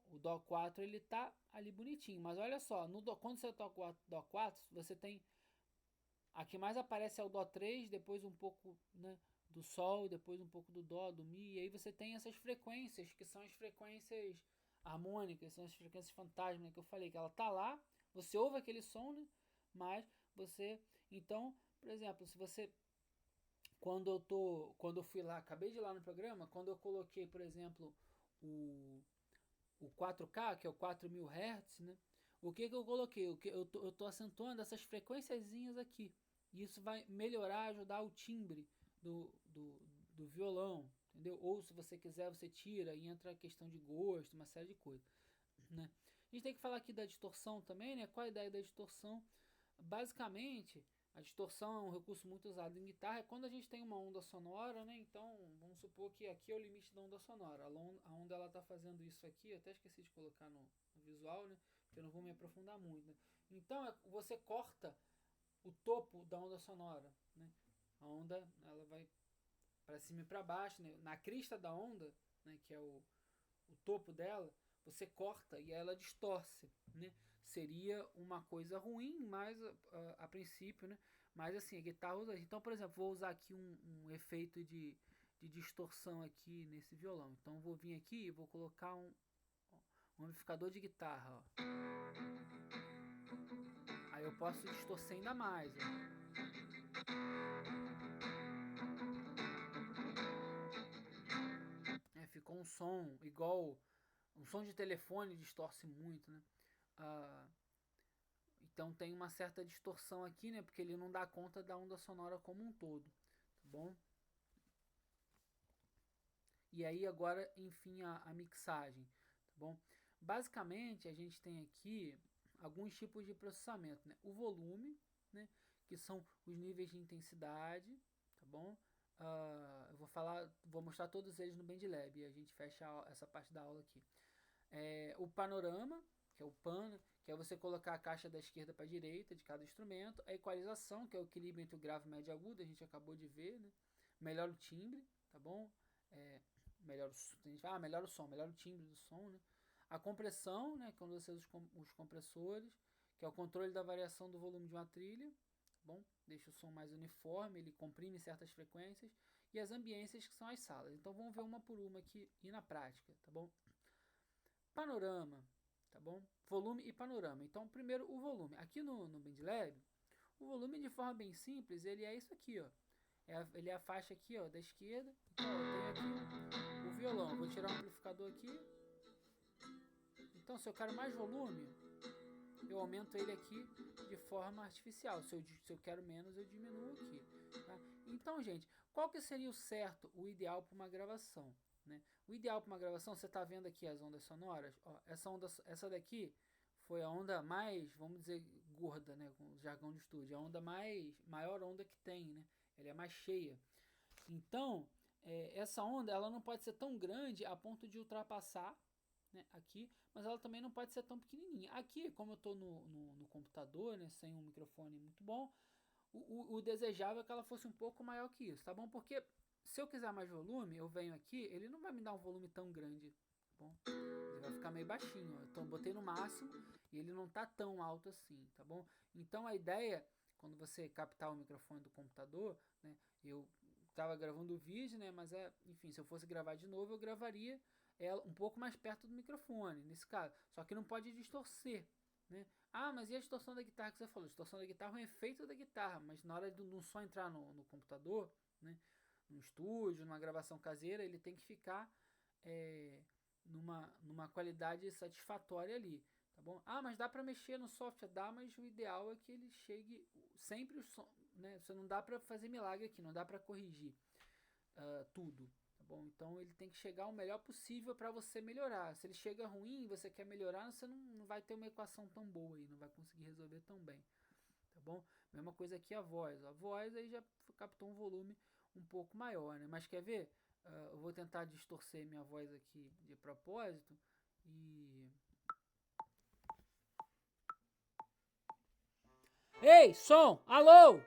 O Dó 4 ele tá ali bonitinho, mas olha só, quando você toca o Dó 4, você tem a que mais aparece é o Dó 3, depois um pouco, né, do Sol, depois um pouco do Dó, do Mi, e aí você tem essas frequências, que são as frequências harmônicas, são as frequências fantasmas, né, que eu falei, que ela tá lá, você ouve aquele som, né, mas você, então, por exemplo, se você, quando eu fui lá, acabei de ir lá no programa, quando eu coloquei, por exemplo, o, o 4K, que é o 4000 Hz, né, o que eu coloquei? Eu tô acentuando essas frequênciazinhas aqui. E isso vai melhorar, ajudar o timbre do violão, entendeu? Ou se você quiser, você tira e entra a questão de gosto, uma série de coisas, né? A gente tem que falar aqui da distorção também, né? Qual a ideia da distorção? Basicamente, a distorção é um recurso muito usado em guitarra. É quando a gente tem uma onda sonora, né? Então, vamos supor que aqui é o limite da onda sonora. A onda ela está fazendo isso aqui, eu até esqueci de colocar no visual, né? Porque eu não vou me aprofundar muito, né? Então, você corta o topo da onda sonora, né? A onda ela vai para cima e para baixo, né? Na crista da onda, né? Que é o topo dela, você corta e ela distorce, né? Seria uma coisa ruim, mas a princípio, né? Mas assim, a guitarra usa. Então, por exemplo, vou usar aqui um efeito de distorção aqui nesse violão. Então, vou vir aqui e vou colocar um amplificador de guitarra, ó. Aí eu posso distorcer ainda mais, ó. Ficou um som igual um som de telefone, distorce muito, né? Ah, então tem uma certa distorção aqui, né? Porque ele não dá conta da onda sonora como um todo, tá bom? E aí agora, enfim, a mixagem, tá bom? Basicamente a gente tem aqui alguns tipos de processamento, né? O volume, né? Que são os níveis de intensidade, tá bom? Eu vou mostrar todos eles no BandLab e a gente fecha essa parte da aula aqui. O panorama, que é o PAN, que é você colocar a caixa da esquerda para a direita de cada instrumento. A equalização, que é o equilíbrio entre o grave, médio e agudo, a gente acabou de ver, né? Melhora o timbre, tá bom? Melhora melhora o som, melhora o timbre do som, né? A compressão, né? Quando você usa os compressores. que é o controle da variação do volume de uma trilha, tá bom? Deixa o som mais uniforme, ele comprime certas frequências, e as ambiências, que são as salas. Então vamos ver uma por uma aqui e na prática, tá bom? Panorama, tá bom? Volume e panorama. Então, primeiro o volume. Aqui no BandLab, o volume, de forma bem simples, ele é isso aqui, ó. Ele é a faixa aqui, ó, da esquerda. Então, eu tenho aqui o violão. Vou tirar o amplificador aqui. Então, se eu quero mais volume, eu aumento ele aqui de forma artificial. Se eu quero menos, eu diminuo aqui. Tá? Então, gente, qual que seria o certo, o ideal para uma gravação? Né? O ideal para uma gravação, você está vendo aqui as ondas sonoras? Ó, essa daqui foi a onda mais, vamos dizer, gorda, né, com o jargão de estúdio. A onda maior onda que tem, né? Ela é mais cheia. Então, essa onda ela não pode ser tão grande a ponto de ultrapassar, né, aqui, mas ela também não pode ser tão pequenininha. Aqui, como eu estou no computador, né, sem um microfone muito bom, o desejável é que ela fosse um pouco maior que isso, tá bom? Porque se eu quiser mais volume, eu venho aqui, ele não vai me dar um volume tão grande, tá bom? Ele vai ficar meio baixinho, ó. Então eu botei no máximo e ele não tá tão alto assim, tá bom? Então a ideia, quando você captar o microfone do computador, né, eu estava gravando o vídeo, né, mas enfim, se eu fosse gravar de novo, eu gravaria ela um pouco mais perto do microfone, nesse caso. Só que não pode distorcer, né? Ah, mas e a distorção da guitarra que você falou? A distorção da guitarra é um efeito da guitarra, mas na hora de um som entrar no computador, né, no estúdio, numa gravação caseira, ele tem que ficar numa qualidade satisfatória ali, tá bom? Ah, mas dá para mexer no software? Dá, mas o ideal é que ele chegue sempre o som, né? Você não dá para fazer milagre aqui, não dá para corrigir tudo, tá bom? Então ele tem que chegar o melhor possível para você melhorar. Se ele chega ruim e você quer melhorar, você não vai ter uma equação tão boa aí, não vai conseguir resolver tão bem, tá bom? Mesma coisa aqui a voz. A voz aí já captou um volume um pouco maior, né? Mas quer ver? Eu vou tentar distorcer minha voz aqui de propósito e... Ei, som! Alô!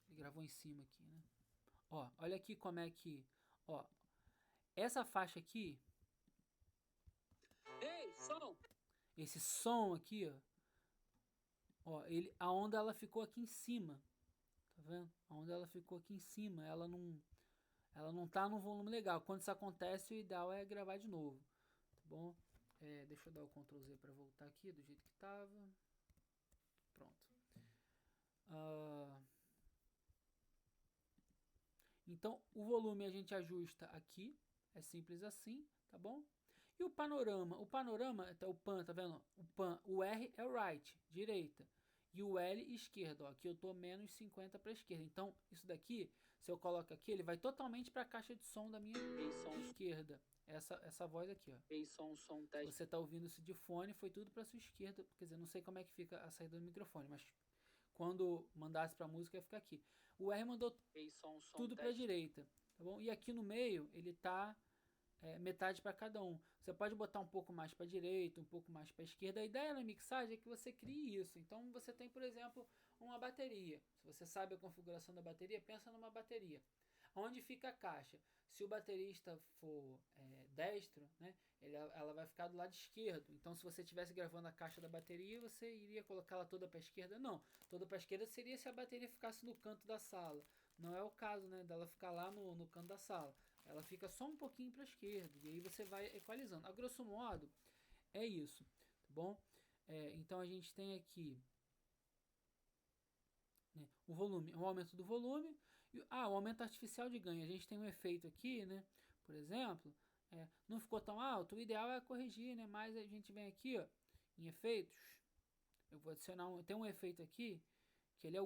Ele gravou em cima aqui, né? Ó, olha aqui como é que... Ó, essa faixa aqui... Ei, som! Esse som aqui, ó. Ó, a onda ela ficou aqui em cima. Tá vendo? A onda ela ficou aqui em cima. Ela não tá num volume legal. Quando isso acontece, o ideal é gravar de novo. Tá bom? Deixa eu dar o Ctrl Z para voltar aqui do jeito que tava. Pronto. Então, o volume a gente ajusta aqui. É simples assim, tá bom? E o panorama? O panorama, o pan, tá vendo? O R é o right, direita. E o L, esquerda. Ó. Aqui eu tô menos 50 para esquerda. Então, isso daqui, se eu coloco aqui, ele vai totalmente para a caixa de som da minha esquerda. Essa voz aqui, ó. Se você tá ouvindo isso de fone, foi tudo para sua esquerda. Quer dizer, não sei como é que fica a saída do microfone, mas quando mandasse para música ia ficar aqui. O R mandou tudo para a direita, tá bom? E aqui no meio ele tá metade para cada um. Você pode botar um pouco mais para a direita, um pouco mais para a esquerda. A ideia na mixagem é que você crie isso. Então você tem, por exemplo, uma bateria. Se você sabe a configuração da bateria, pensa numa bateria. Onde fica a caixa? Se o baterista for destro, né, ela vai ficar do lado esquerdo. Então, se você estivesse gravando a caixa da bateria, você iria colocá-la toda para a esquerda? Não. Toda para a esquerda seria se a bateria ficasse no canto da sala. Não é o caso, né, dela ficar lá no canto da sala. Ela fica só um pouquinho para a esquerda. E aí você vai equalizando. A grosso modo, é isso. Tá bom? Então, a gente tem aqui, né, o volume, o aumento do volume. O aumento artificial de ganho. A gente tem um efeito aqui, né? Por exemplo, não ficou tão alto. O ideal é corrigir, né? Mas a gente vem aqui, ó, em efeitos. Eu vou adicionar tem um efeito aqui que ele é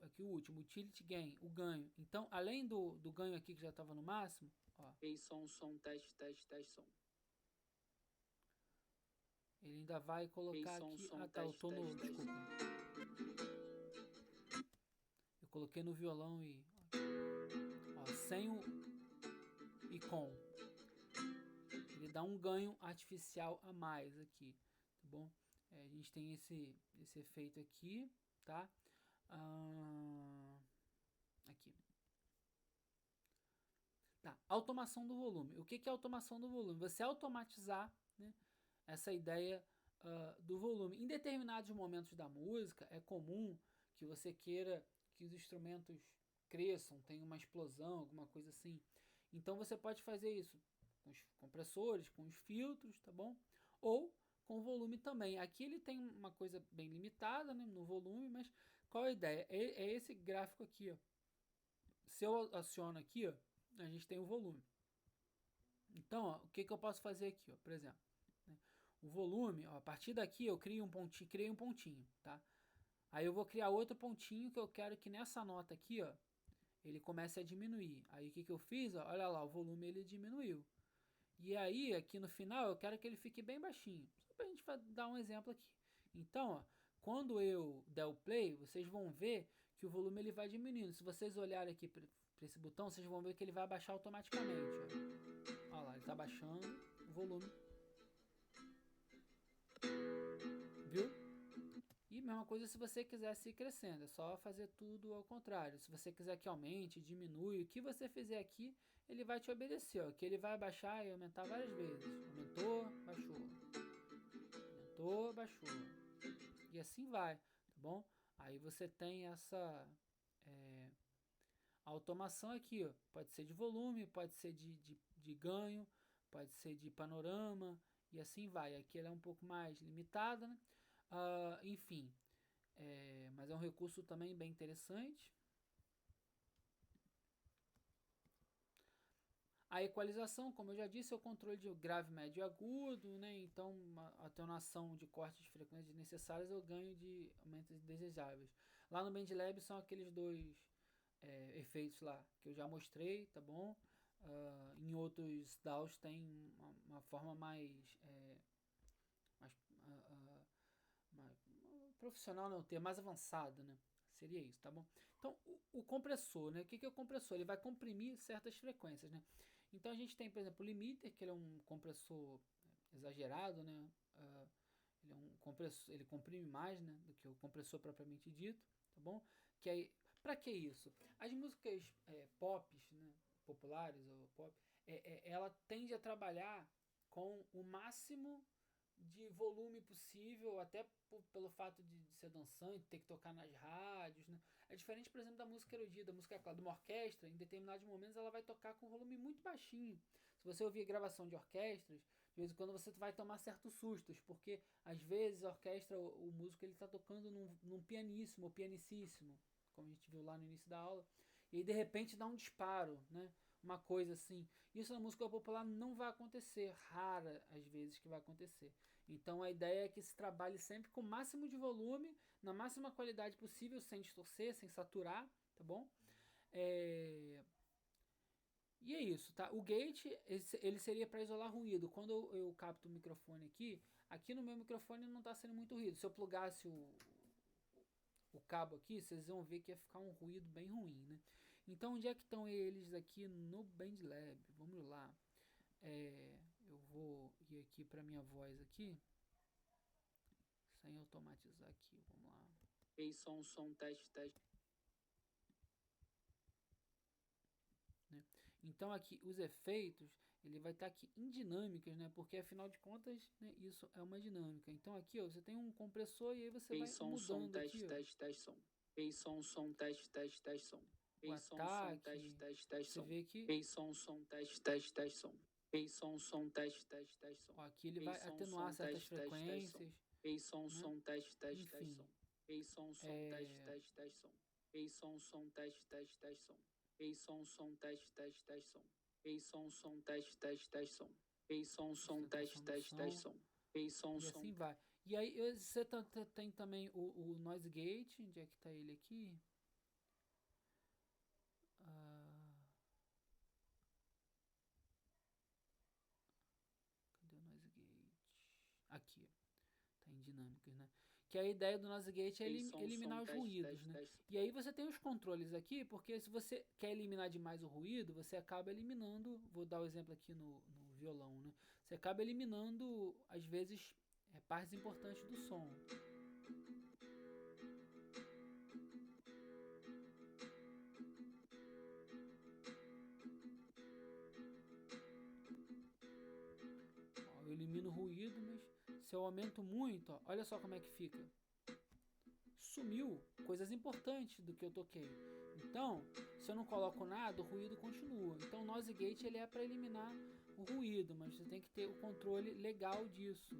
aqui o último, utility gain, o ganho. Então, além do ganho aqui que já estava no máximo, ó. Ei, som, teste, som. Ele ainda vai colocar aqui. Tá, eu tô no. Desculpa. Eu coloquei no violão e. Ó, sem o. E com. Ele dá um ganho artificial a mais aqui, tá bom? A gente tem esse efeito aqui, tá? Aqui. Tá, automação do volume. O que é automação do volume? Você automatizar, né, essa ideia do volume. Em determinados momentos da música, é comum que você queira que os instrumentos cresçam, tenha uma explosão, alguma coisa assim. Então você pode fazer isso com os compressores, com os filtros, tá bom? Ou com volume também. Aqui ele tem uma coisa bem limitada, né, no volume, mas qual a ideia? É esse gráfico aqui, ó. Se eu aciono aqui, ó, a gente tem o volume. Então, ó, o que, que eu posso fazer aqui, ó, por exemplo, né? O volume, ó, a partir daqui eu crio criei um pontinho, tá? Aí eu vou criar outro pontinho que eu quero que nessa nota aqui, ó, ele comece a diminuir. Aí o que, que eu fiz? Ó, olha lá, o volume ele diminuiu. E aí, aqui no final, eu quero que ele fique bem baixinho. Só pra gente dar um exemplo aqui. Então, ó, quando eu der o play, vocês vão ver que o volume ele vai diminuindo. Se vocês olharem aqui para esse botão, vocês vão ver que ele vai abaixar automaticamente. Ó. Olha lá, ele está baixando o volume. Viu? E mesma coisa se você quiser se crescendo, é só fazer tudo ao contrário. Se você quiser que aumente, diminui, o que você fizer aqui, ele vai te obedecer, ó, que ele vai baixar e aumentar várias vezes. Aumentou, baixou. Aumentou, baixou. E assim vai, tá bom? Aí você tem essa automação aqui, ó. Pode ser de volume, pode ser de ganho, pode ser de panorama, e assim vai. Aqui ela é um pouco mais limitada, né? Enfim, mas é um recurso também bem interessante. A equalização, como eu já disse, é o controle de grave, médio e agudo, né? Então, a atenuação de cortes de frequências necessárias eu ganho de aumentos desejáveis. Lá no BandLab são aqueles dois efeitos lá que eu já mostrei, tá bom? Em outros DAWs tem uma forma mais, mais profissional, não, ter mais avançada, né? Seria isso, tá bom? Então, o compressor, né? O que é o compressor? Ele vai comprimir certas frequências, né? Então, a gente tem, por exemplo, o limiter, que ele é um compressor exagerado, né? Ele é um compressor, ele comprime mais, né, do que o compressor propriamente dito, tá bom? Que aí, para que isso? As músicas pop, né, populares ou pop, ela tende a trabalhar com o máximo de volume possível, até pelo fato de ser dançante, ter que tocar nas rádios, né? É diferente, por exemplo, da música erudita, da música clássica, de uma orquestra, em determinados momentos ela vai tocar com volume muito baixinho. Se você ouvir gravação de orquestras, de vez em quando você vai tomar certos sustos, porque às vezes a orquestra, o músico ele está tocando num pianíssimo ou pianicíssimo, como a gente viu lá no início da aula, e aí de repente dá um disparo, né? Uma coisa assim. Isso na música popular não vai acontecer, rara às vezes que vai acontecer. Então a ideia é que se trabalhe sempre com o máximo de volume, na máxima qualidade possível, sem distorcer, sem saturar, tá bom? E é isso, tá? O gate, ele seria para isolar ruído. Quando eu capto o microfone aqui no meu microfone não está sendo muito ruído. Se eu plugasse o cabo aqui, vocês vão ver que ia ficar um ruído bem ruim, né? Então, onde é que estão eles aqui no BandLab? Vamos lá. Eu vou ir aqui para minha voz aqui, sem automatizar aqui. Vamos lá. Ei, som, teste, teste. Né? Então aqui os efeitos ele vai estar aqui em dinâmicas, né? Porque afinal de contas, né, isso é uma dinâmica. Então aqui ó, você tem um compressor e aí você vai mudando teste, aqui, teste, teste, som. Ei, som, teste, teste, teste, som. o Ei, som, teste, ataque. teste, teste, Você som. vê que Ei, som, teste, teste, teste, som. Ei, som, teste, teste, teste, som. ó, aqui ele Ei, vai atenuar som, certas teste, teste, teste, som. frequências, Ei, som, né? teste, teste, teste, Enfim, som. Ei, som, teste, teste, teste, som. Ei, som, teste, teste, teste, som. Ei, som, teste, teste, teste, som. Ei, som, teste, teste, teste, som. Ei, som, teste, sustentação do teste, teste, som som. Ei, som. e assim vai. E aí você tem também o noise gate, onde é que tá ele aqui? Cadê o noise gate? Aqui. Tá em dinâmicas, né? Que a ideia do noise gate é eliminar os ruídos, né? E aí você tem os controles aqui, porque se você quer eliminar demais o ruído, você acaba eliminando, vou dar o exemplo aqui no violão, né? Você acaba eliminando, às vezes, partes importantes do som. Ó, eu elimino o ruído, mas Se eu aumento muito, ó, olha só como é que fica. Sumiu coisas importantes do que eu toquei. Então, se eu não coloco nada, o ruído continua. Então, o noise gate ele é para eliminar o ruído, mas você tem que ter o controle legal disso.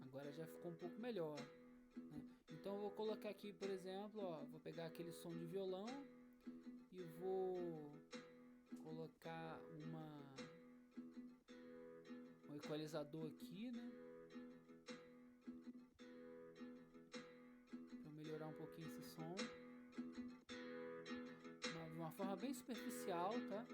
Agora já ficou um pouco melhor, né? Então, eu vou colocar aqui, por exemplo, ó, vou pegar aquele som de violão e vou colocar um equalizador aqui, né? Para melhorar um pouquinho esse som. De uma forma bem superficial, tá?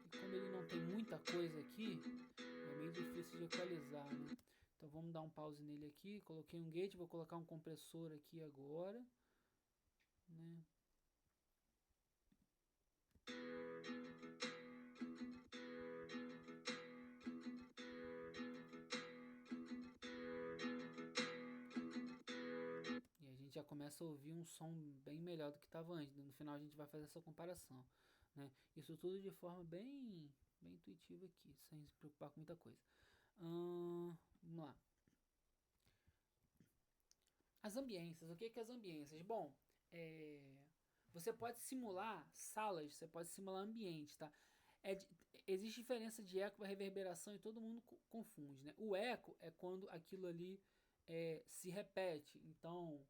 E como ele não tem muita coisa aqui, é meio difícil de equalizar, né? Então vamos dar um pause nele aqui. Coloquei um gate, vou colocar um compressor aqui agora, né? E a gente já começa a ouvir um som bem melhor do que estava antes. No final a gente vai fazer essa comparação, né? Isso tudo de forma bem intuitiva aqui, sem se preocupar com muita coisa. Vamos lá. As ambiências. O que é as ambiências? Bom, você pode simular salas, você pode simular ambientes, tá? Existe diferença de eco para reverberação e todo mundo confunde, né? O eco é quando aquilo ali se repete. Então,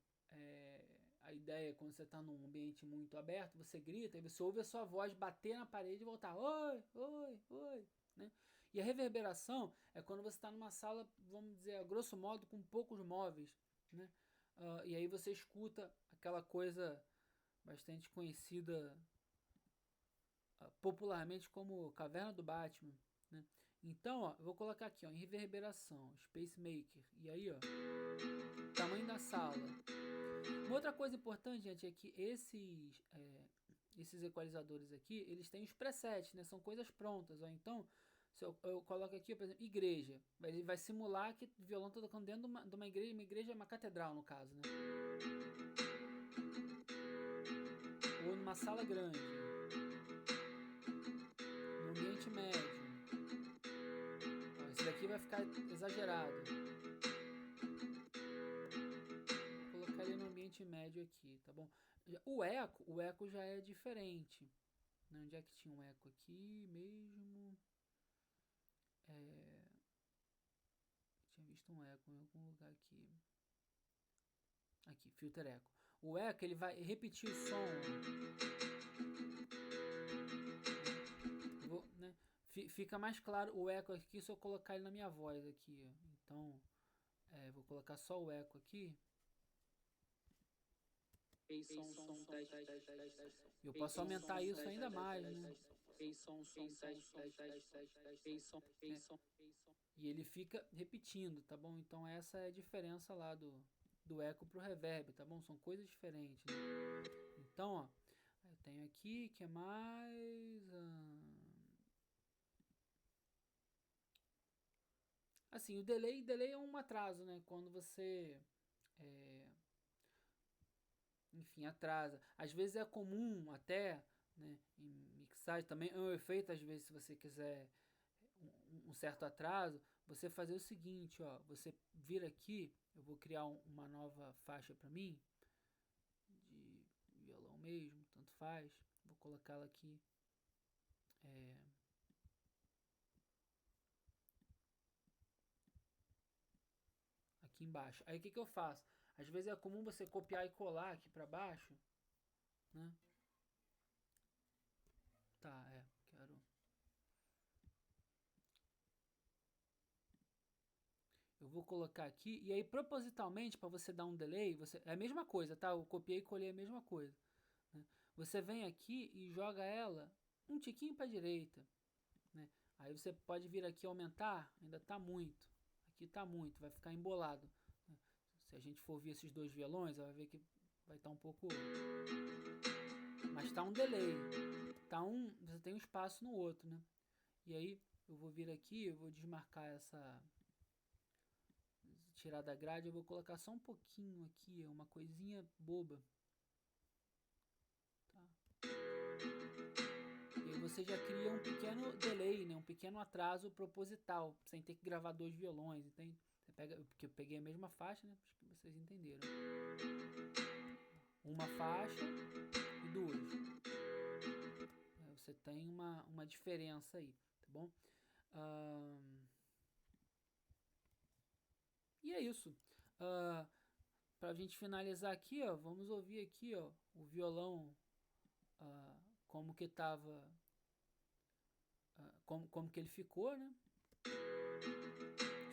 a ideia é quando você está num ambiente muito aberto, você grita e você ouve a sua voz bater na parede e voltar oi, oi, oi, né? E a reverberação é quando você está numa sala, vamos dizer, a grosso modo, com poucos móveis, né? E aí você escuta aquela coisa bastante conhecida popularmente como Caverna do Batman, né? Então, ó, eu vou colocar aqui, ó, em reverberação, Space Maker. E aí, ó, tamanho da sala. Uma outra coisa importante, gente, é que esses equalizadores aqui, eles têm os presets, né? São coisas prontas, ó. Então, se eu coloco aqui, por exemplo, igreja. Ele vai simular que o violão está tocando dentro de uma igreja é uma catedral, no caso, né? Ou numa sala grande. No ambiente médio. Ó, esse daqui vai ficar exagerado. Vou colocar ele no ambiente médio aqui, tá bom? O eco já é diferente. Onde é que tinha um eco aqui mesmo? Tinha visto um eco em algum lugar aqui. Aqui, filter eco. O eco, ele vai repetir o som. Né? Fica mais claro o eco aqui se eu colocar ele na minha voz aqui. Então, vou colocar só o eco aqui. Eu posso aumentar isso ainda mais, né? E ele fica repetindo, tá bom? Então essa é a diferença lá do eco pro reverb, tá bom? São coisas diferentes, né? Então, ó, eu tenho aqui, que é mais... Assim, o delay é um atraso, né? Quando você... enfim, atrasa. Às vezes é comum até, né, em mixagem também, é um efeito, às vezes, se você quiser um certo atraso, você fazer o seguinte, ó, você vir aqui, eu vou criar uma nova faixa para mim, de violão mesmo, tanto faz, vou colocá-la aqui, aqui embaixo. Aí o que eu faço? Às vezes é comum você copiar e colar aqui para baixo, né? Tá, quero... Eu vou colocar aqui, e aí propositalmente para você dar um delay, é a mesma coisa, tá? Eu copiei e colei a mesma coisa, né? Você vem aqui e joga ela um tiquinho para a direita, né? Aí você pode vir aqui aumentar, ainda tá muito, aqui tá muito, vai ficar embolado, né? Se a gente for ouvir esses dois violões, vai ver que vai estar um pouco... Mas tá um delay, você tem um espaço no outro, né? E aí eu vou vir aqui, eu vou desmarcar tirar da grade, eu vou colocar só um pouquinho aqui, uma coisinha boba. Tá? E aí você já cria um pequeno delay, né? Um pequeno atraso proposital, sem ter que gravar dois violões, entende? Você pega, porque eu peguei a mesma faixa, né? Acho que vocês entenderam. Uma faixa e duas. Você tem uma diferença aí, tá bom? E é isso. Pra gente finalizar aqui, ó, vamos ouvir aqui, ó, o violão, como que tava, como que ele ficou, né?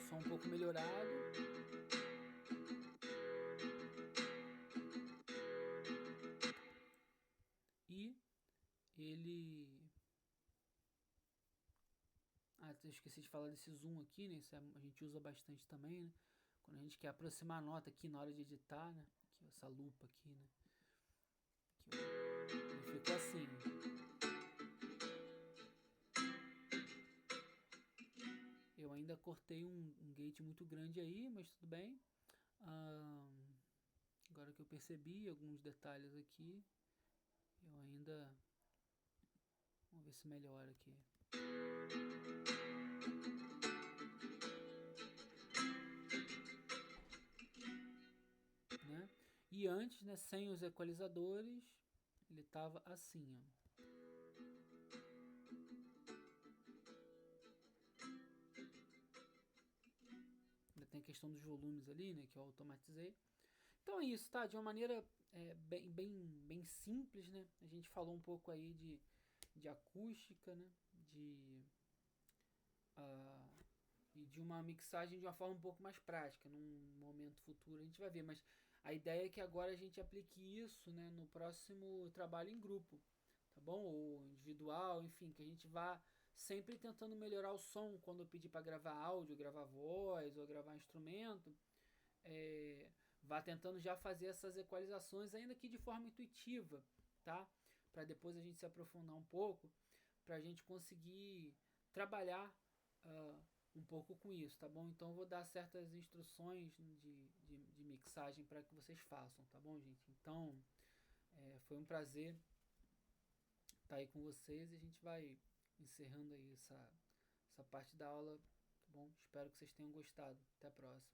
Som um pouco melhorado. E ele... eu esqueci de falar desse zoom aqui, né? Isso a gente usa bastante também, né? Quando a gente quer aproximar a nota aqui na hora de editar, né? Aqui, essa lupa aqui, né? Aqui, ele ficou assim. Eu ainda cortei um gate muito grande aí, mas tudo bem. Agora que eu percebi alguns detalhes aqui, eu ainda... Vamos ver se melhora aqui. Né? E antes, né, sem os equalizadores, ele tava assim, ó. Ainda tem a questão dos volumes ali, né, que eu automatizei. Então é isso, tá? De uma maneira bem simples, né? A gente falou um pouco aí de acústica, né? E de uma mixagem de uma forma um pouco mais prática. Num momento futuro a gente vai ver, mas a ideia é que agora a gente aplique isso, né, no próximo trabalho em grupo, tá bom? Ou individual, enfim, que a gente vá sempre tentando melhorar o som quando eu pedir para gravar áudio, gravar voz ou gravar instrumento. Vá tentando já fazer essas equalizações, ainda que de forma intuitiva, tá? Para depois a gente se aprofundar um pouco, para a gente conseguir trabalhar um pouco com isso, tá bom? Então eu vou dar certas instruções de mixagem para que vocês façam, tá bom, gente? Então foi um prazer estar aí com vocês e a gente vai encerrando aí essa parte da aula, tá bom? Espero que vocês tenham gostado. Até a próxima.